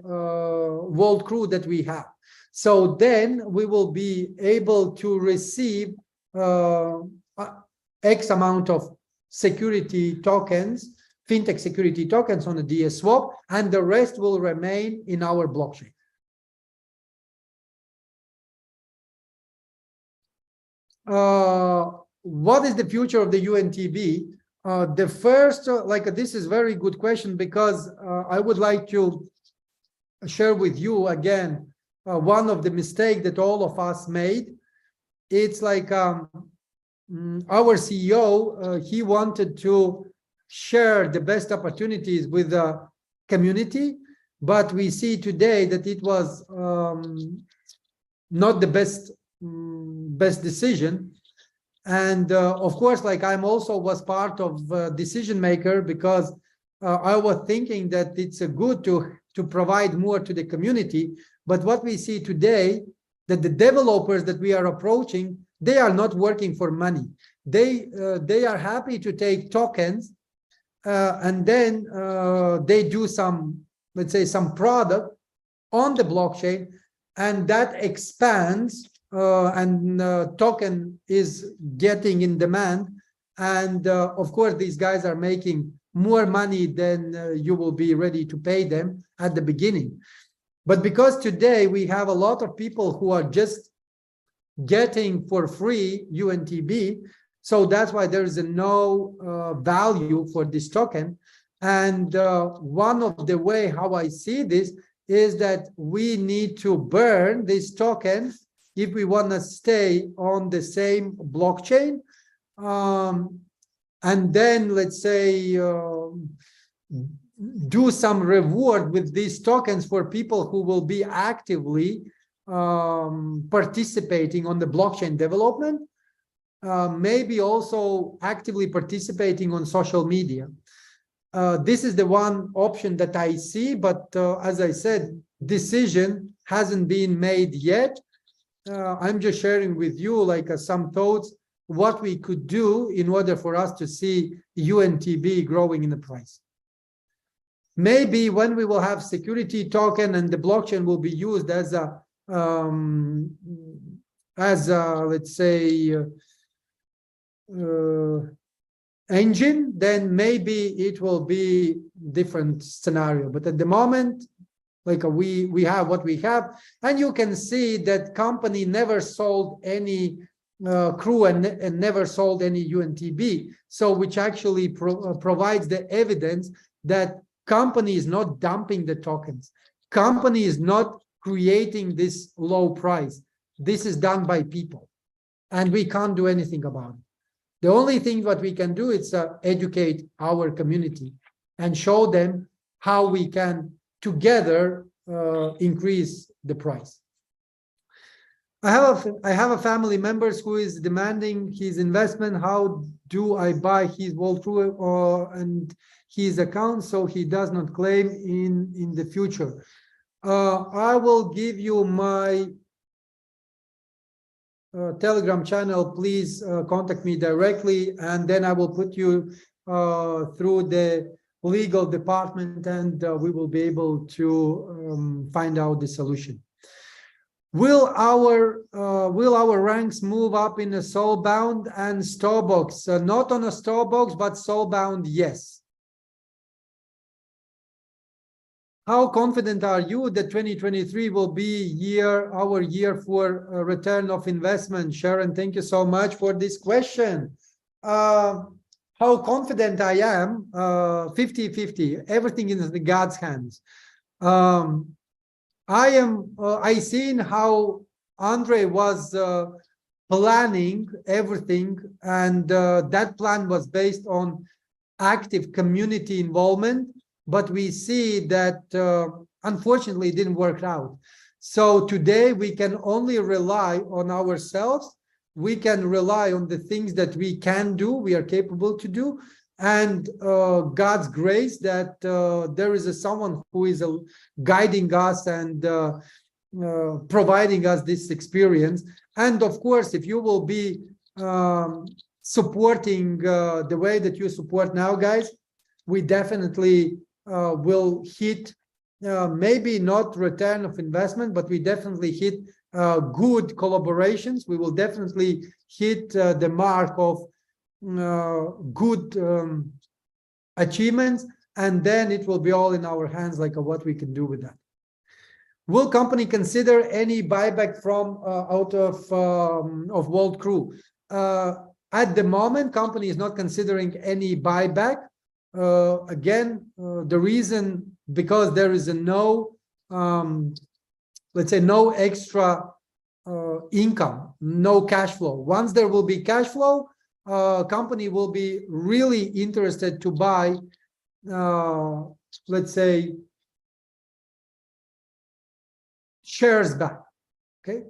world crew that we have. So then we will be able to receive X amount of security tokens, fintech security tokens on the DSwap, and the rest will remain in our blockchain. What is the future of the UNTB? The first, this is very good question, because I would like to share with you again one of the mistakes that all of us made. It's like our CEO, he wanted to share the best opportunities with the community, but we see today that it was not the best decision. And of course, like I'm also was part of decision maker, because I was thinking that it's good to provide more to the community. But what we see today, that the developers that we are approaching, they are not working for money. They are happy to take tokens and then they do some, let's say, some product on the blockchain, and that expands, and token is getting in demand. And of course, these guys are making more money than you will be ready to pay them at the beginning. But because today we have a lot of people who are just getting for free UNTB, so that's why there is no value for this token. And one of the way how I see this is that we need to burn this token if we want to stay on the same blockchain. And then, let's say, do some reward with these tokens for people who will be actively participating on the blockchain development, maybe also actively participating on social media. This is the one option that I see, but as I said, decision hasn't been made yet. I'm just sharing with you like some thoughts what we could do in order for us to see UNTB growing in the price. Maybe when we will have security token and the blockchain will be used as a let's say engine, then maybe it will be different scenario. But at the moment, like we have what we have, and you can see that company never sold any crew and never sold any UNTB. So which actually provides the evidence that company is not dumping the tokens. Company is not creating this low price. This is done by people, and we can't do anything about it. The only thing what we can do is educate our community and show them how we can together increase the price. I have a family member who is demanding his investment. How do I buy his walkthrough and his account so he does not claim in the future? I will give you my Telegram channel. Please contact me directly, and then I will put you through the legal department, and we will be able to find out the solution. Will our ranks move up in a Soulbound and Starbucks? Not on a Starbucks, but Soulbound, yes. How confident are you that 2023 will be our year for return of investment? Sharon, thank you so much for this question. How confident I am? 50-50. Everything is in God's hands. I seen how Andre was planning everything, and that plan was based on active community involvement. But we see that unfortunately it didn't work out. So today we can only rely on ourselves. We can rely on the things that we can do, we are capable to do, and God's grace that there is someone who is guiding us and providing us this experience. And of course, if you will be supporting the way that you support now, guys, we definitely will hit maybe not return of investment, but we definitely hit good collaborations. We will definitely hit the mark of good achievements, and then it will be all in our hands, like what we can do with that. Will company consider any buyback from out of World Crew? At the moment, company is not considering any buyback. Again, the reason, because there is no, let's say, no extra income, no cash flow. Once there will be cash flow, company will be really interested to buy, let's say, shares back. Okay,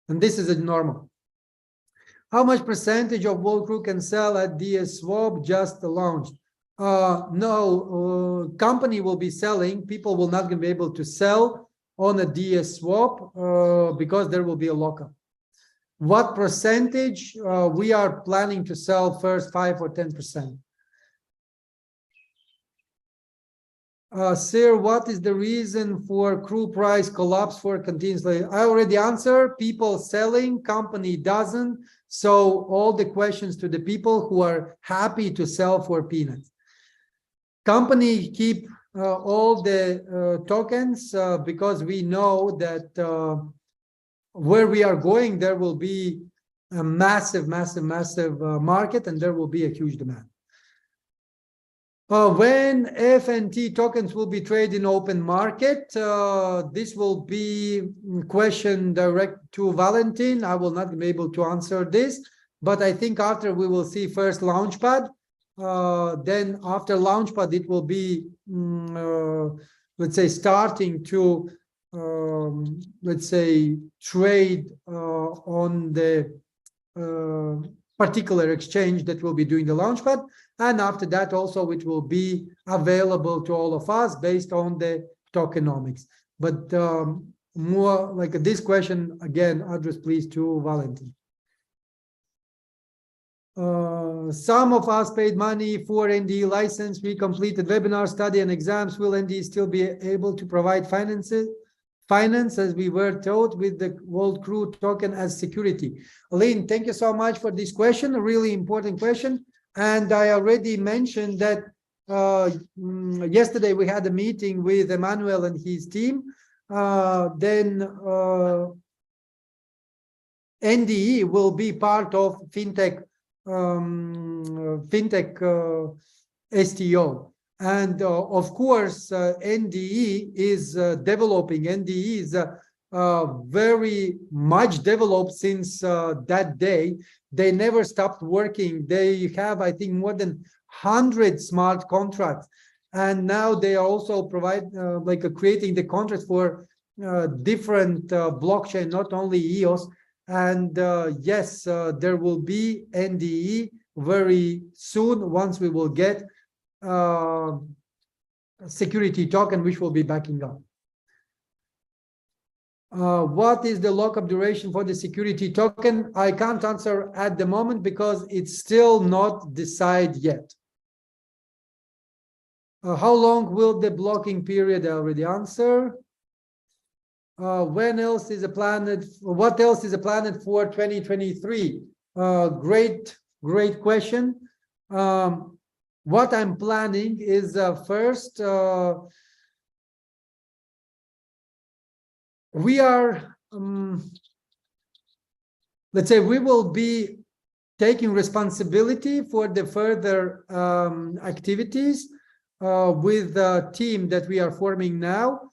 and this is a normal. How much percentage of World Crew can sell at DS Swap just launched? No, company will be selling. People will not be able to sell on a DS Swap because there will be a lockup. What percentage? We are planning to sell first 5 or 10%. Sir, what is the reason for crude price collapse for continuously? I already answered. People selling, company doesn't. So all the questions to the people who are happy to sell for peanuts. Company keep all the tokens because we know that where we are going, there will be a massive market, and there will be a huge demand. When FNT tokens will be traded in open market, this will be question direct to Valentin. I will not be able to answer this, but I think after we will see first Launchpad, then after Launchpad, it will be, let's say, starting to, let's say, trade on the particular exchange that will be doing the Launchpad. And after that, also, it will be available to all of us based on the tokenomics. But more like this question, again, address please to Valentin. Some of us paid money for NDE license. We completed webinar study and exams. Will NDE still be able to provide finance as we were told with the World Crew token as security? Lynn, thank you so much for this question, a really important question. And I already mentioned that yesterday we had a meeting with Emmanuel and his team. NDE will be part of fintech STO. And of course, NDE is developing. NDE is very much developed since that day. They never stopped working. They have, I think, more than 100 smart contracts. And now they are also creating the contracts for different blockchain, not only EOS. And yes, there will be NDE very soon once we will get security token, which will be backing up. What is the lockup duration for the security token? I can't answer at the moment because it's still not decided yet. How long will the blocking period? I already answer. When else is a planet? What else is a planet for 2023? Great question. What I'm planning is first, we are, let's say, we will be taking responsibility for the further activities with the team that we are forming now,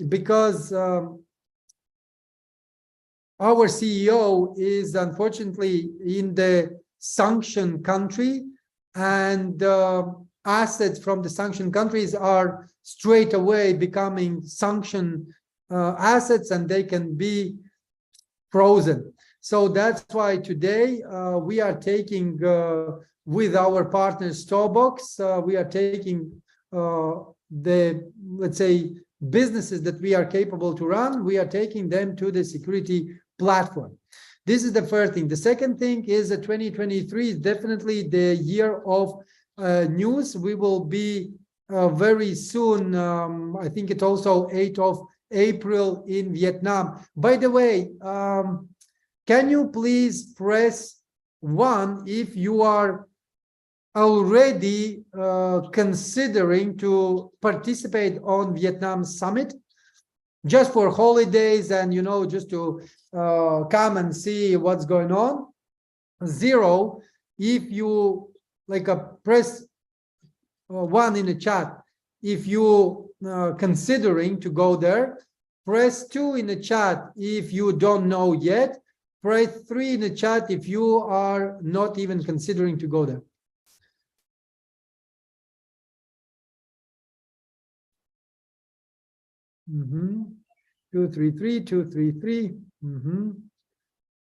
because our CEO is unfortunately in the sanctioned country, and assets from the sanctioned countries are straight away becoming sanctioned assets, and they can be frozen. So that's why today we are taking with our partner Starbucks, we are taking the, let's say, businesses that we are capable to run, we are taking them to the security platform. This is the first thing. The second thing is that 2023 is definitely the year of news. We will be very soon, I think it's also 8th of April in Vietnam. By the way, can you please press 1 if you are already considering to participate on Vietnam summit, just for holidays and, you know, just to come and see what's going on. 0 if you press 1 in the chat if you considering to go there. Press 2 in the chat if you don't know yet. Press 3 in the chat if you are not even considering to go there. Mm-hmm. 233, 233. Mm-hmm.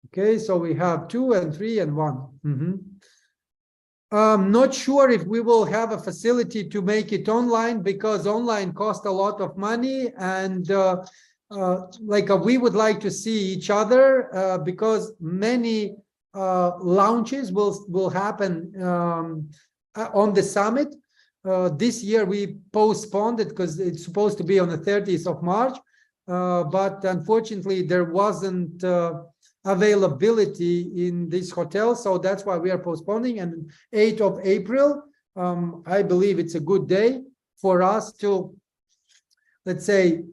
Okay, so we have 2 and 3 and 1. Mm-hmm. I'm not sure if we will have a facility to make it online, because online costs a lot of money, and we would like to see each other because many launches will happen on the summit. This year we postponed it because it's supposed to be on the 30th of March, but unfortunately there wasn't availability in this hotel, so that's why we are postponing. And 8th of April, I believe it's a good day for us to, let's say,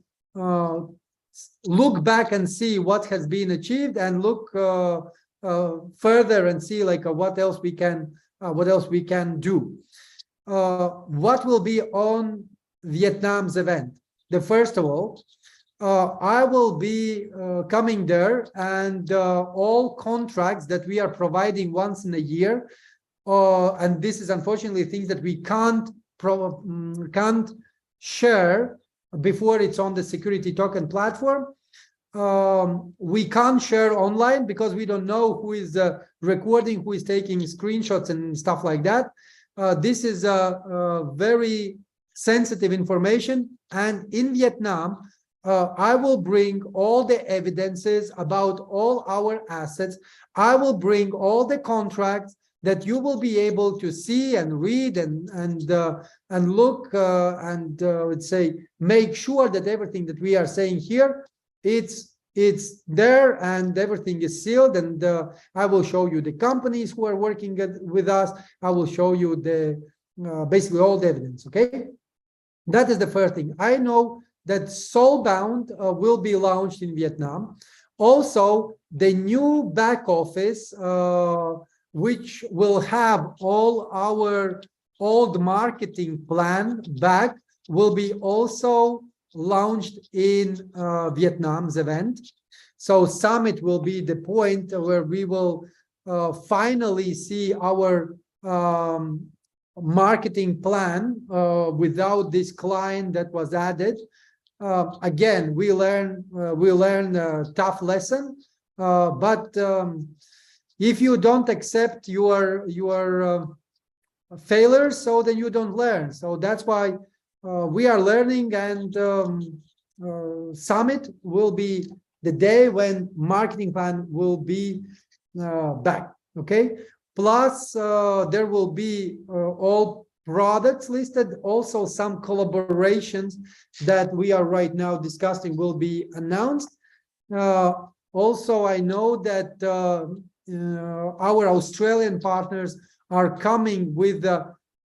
look back and see what has been achieved, and look further and see like what else we can do. What will be on Vietnam's event? First of all, I will be coming there, and all contracts that we are providing once in a year, and this is unfortunately things that we can't share before it's on the security token platform. We can't share online because we don't know who is recording, who is taking screenshots and stuff like that. This is a very sensitive information, and in Vietnam, I will bring all the evidences about all our assets. I will bring all the contracts that you will be able to see and read and look and let's say make sure that everything that we are saying here, it's there and everything is sealed. And I will show you the companies who are working with us. I will show you the basically all the evidence. Okay, that is the first thing. I know that Soulbound will be launched in Vietnam. Also, the new back office, which will have all our old marketing plan back, will be also launched in Vietnam's event. So summit will be the point where we will finally see our marketing plan without this client that was added. Again, we learn a tough lesson, but if you don't accept your failures, so then you don't learn. So that's why we are learning, and summit will be the day when marketing plan will be back. Okay, plus there will be all products listed. Also, some collaborations that we are right now discussing will be announced. Also, I know that our Australian partners are coming with a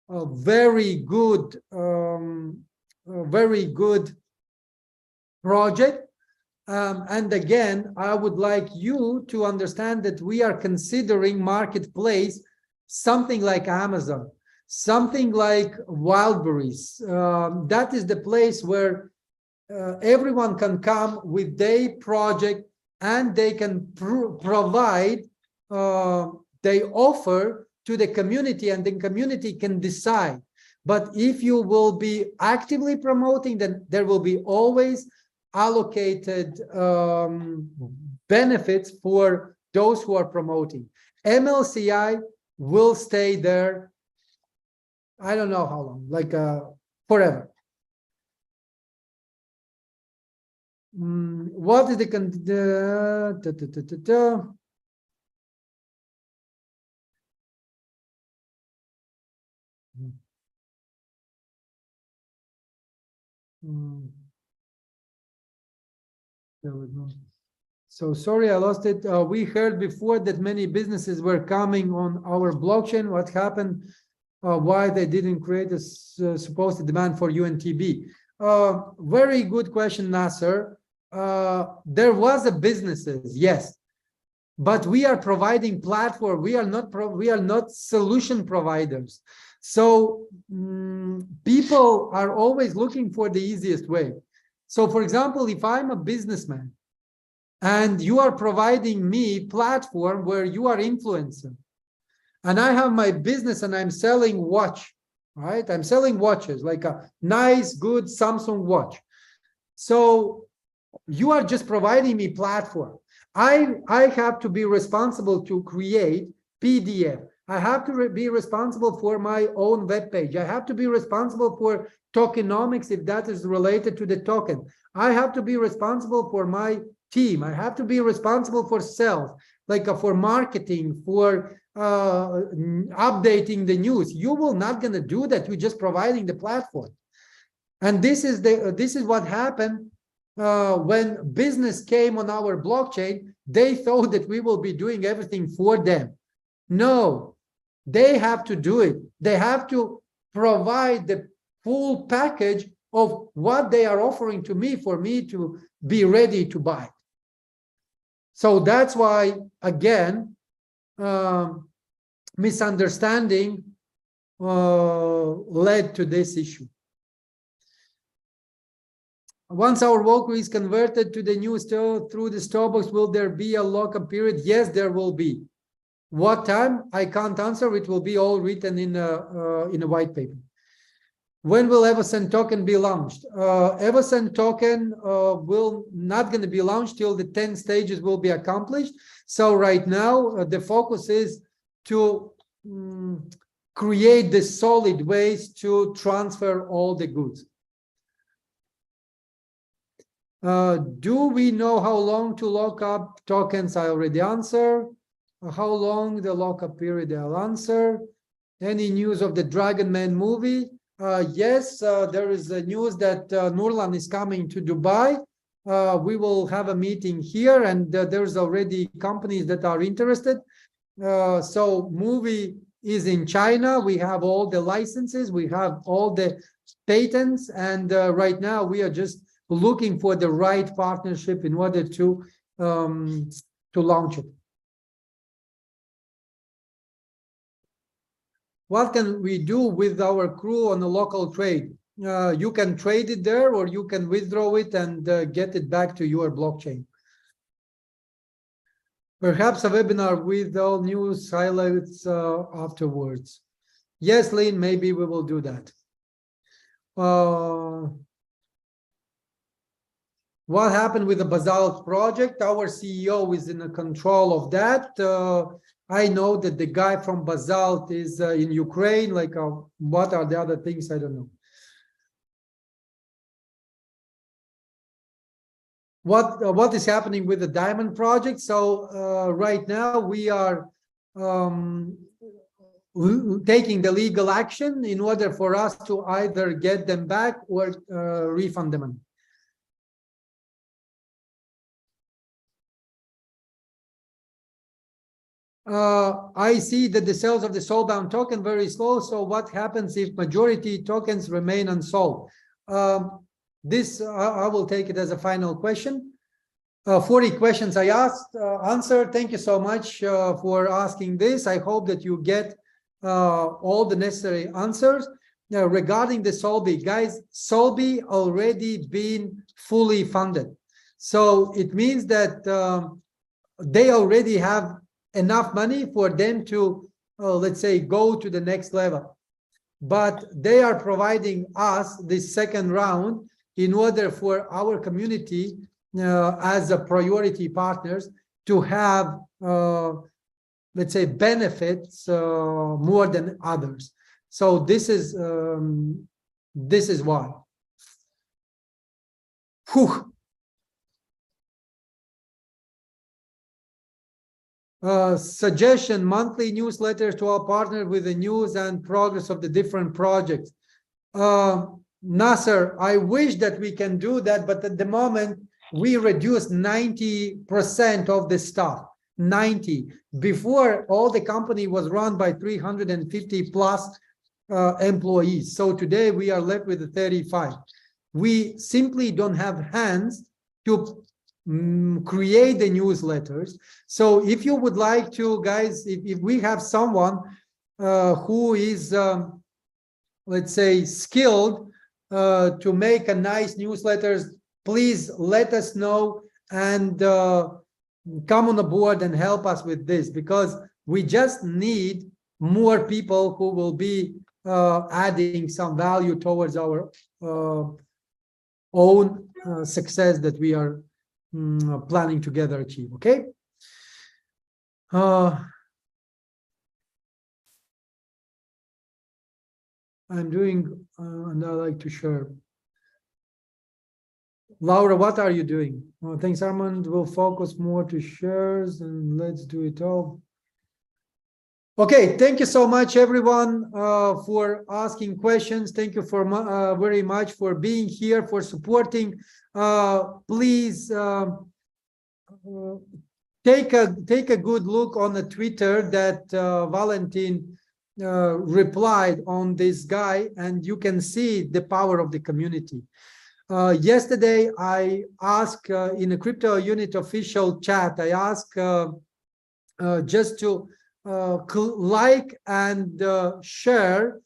very good project. And again, I would like you to understand that we are considering marketplace something like Amazon, something like Wildberries. That is the place where everyone can come with their project, and they can provide they offer to the community, and the community can decide. But if you will be actively promoting, then there will be always allocated benefits for those who are promoting. MLCI will stay there, I don't know how long, like forever. What is the there we go. So sorry, I lost it. We heard before that many businesses were coming on our blockchain. What happened? Why they didn't create a supposed demand for UNTB? Very good question, Nasser. There was a businesses, yes, but we are providing platform. We are not solution providers. So people are always looking for the easiest way. So, for example, if I'm a businessman and you are providing me platform where you are influencer, and I have my business and I'm selling watch, right? I'm selling watches, like a nice, good Samsung watch. So you are just providing me platform. I have to be responsible to create PDF. I have to be responsible for my own web page. I have to be responsible for tokenomics if that is related to the token. I have to be responsible for my team. I have to be responsible for sales, like for marketing, for updating the news. You will not going to do that. You're just providing the platform. And this is what happened when business came on our blockchain. They thought that we will be doing everything for them. No, they have to do it. They have to provide the full package of what they are offering to me for me to be ready to buy. So that's why, again, misunderstanding led to this issue. Once our walkway is converted to the new store through the Starbucks, will there be a lockup period? Yes, there will be. What time? I can't answer. It will be all written in a white paper. When will Eversend token be launched? Eversend token will not going to be launched till the 10 stages will be accomplished. So right now, the focus is to create the solid ways to transfer all the goods. Do we know how long to lock up tokens? I already answered. How long the lockup period? I'll answer. Any news of the Dragon Man movie? Yes, there is a news that Nurlan is coming to Dubai. We will have a meeting here, and there's already companies that are interested. So movie is in China. We have all the licenses, we have all the patents, and right now we are just looking for the right partnership in order to launch it. What can we do with our crew on a local trade? You can trade it there, or you can withdraw it and get it back to your blockchain. Perhaps a webinar with all news highlights afterwards. Yes, Lynn, maybe we will do that. What happened with the Basalt project? Our CEO is in control of that. I know that the guy from Basalt is in Ukraine. Like, what are the other things? I don't know. What is happening with the Diamond project? So right now we are taking the legal action in order for us to either get them back or refund them. I see that the sales of the Soulbound token very slow. So what happens if majority tokens remain unsold? This I will take it as a final question. 40 questions I asked, answered. Thank you so much for asking this. I hope that you get all the necessary answers. Now, regarding the SOULB, guys, SOULB already been fully funded. So it means that they already have enough money for them to, let's say, go to the next level. But they are providing us this second round in order for our community as a priority partners to have, let's say, benefits more than others. So this is why. Whew. Suggestion, monthly newsletters to our partner with the news and progress of the different projects. Nasser, I wish that we can do that, but at the moment we reduced 90% of the staff. 90. Before, all the company was run by 350 plus employees. So today we are left with 35. We simply don't have hands to create the newsletters. So if you would like to, guys, if we have someone who is, let's say, skilled to make a nice newsletters, please let us know and come on the board and help us with this, because we just need more people who will be adding some value towards our own success that we are planning together achieve. Okay. I'm doing and I like to share. Laura, what are you doing? Oh, thanks, Armand. We'll focus more to shares and let's do it all. Okay, thank you so much, everyone, for asking questions. Thank you for very much for being here, for supporting. Please take a good look on the Twitter that Valentin replied on this guy, and you can see the power of the community. Yesterday, I asked in a Crypto Unit official chat, I asked just to like and share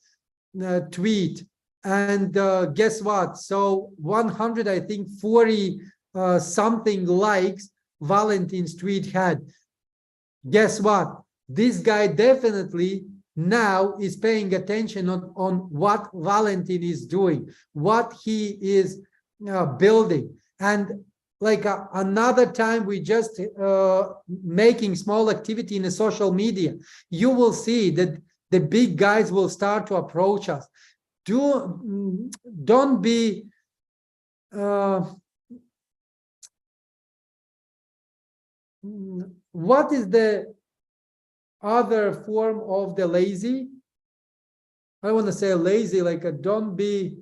tweet, and guess what? So 100, I think 40 something likes Valentin's tweet had. Guess what? This guy definitely now is paying attention on what Valentin is doing, what he is building. And like another time, we just making small activity in a social media, you will see that the big guys will start to approach us. Don't be what is the other form of the lazy? I want to say lazy, like a don't be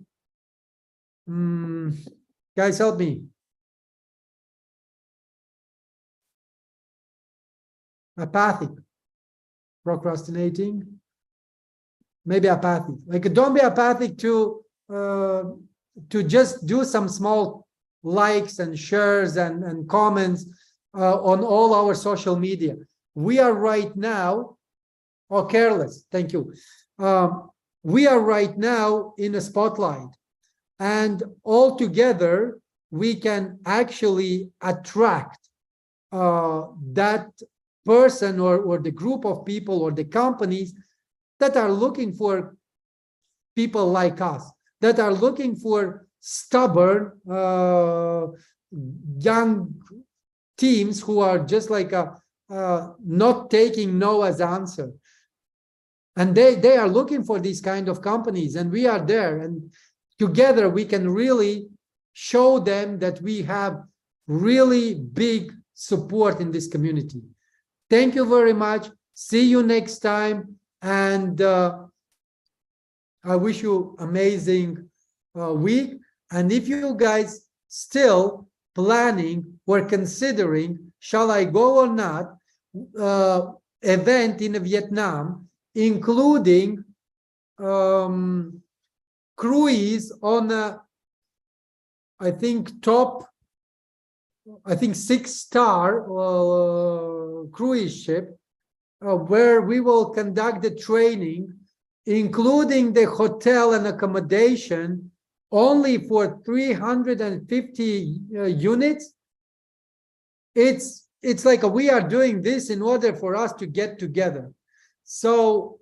guys, help me. Apathic, procrastinating, maybe apathic. Like don't be apathic to just do some small likes and shares and comments on all our social media. We are right now, or careless, thank you. We are right now in a spotlight, and all together we can actually attract that person or the group of people or the companies that are looking for people like us, that are looking for stubborn young teams who are just like not taking no as answer. And they are looking for these kind of companies, and we are there, and together we can really show them that we have really big support in this community. Thank you very much. See you next time. And I wish you amazing week. And if you guys still planning or considering, shall I go or not, event in Vietnam, including cruise on I think top, I think 6-star cruise ship, where we will conduct the training, including the hotel and accommodation, only for 350 units. It's like we are doing this in order for us to get together. So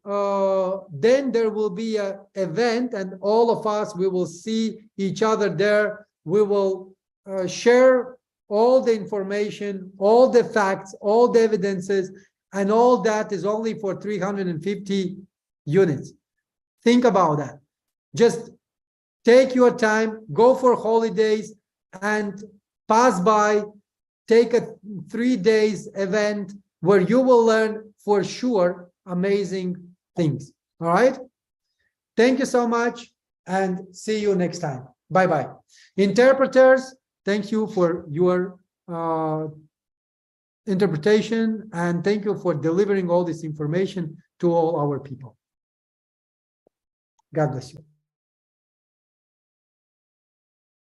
then there will be an event, and all of us, we will see each other there. We will share all the information, all the facts, all the evidences, and all that is only for 350 units. Think about that. Just take your time, go for holidays, and pass by, take a 3 days event where you will learn for sure amazing things. All right. Thank you so much, and see you next time. Bye-bye. Interpreters, thank you for your interpretation, and thank you for delivering all this information to all our people. God bless you.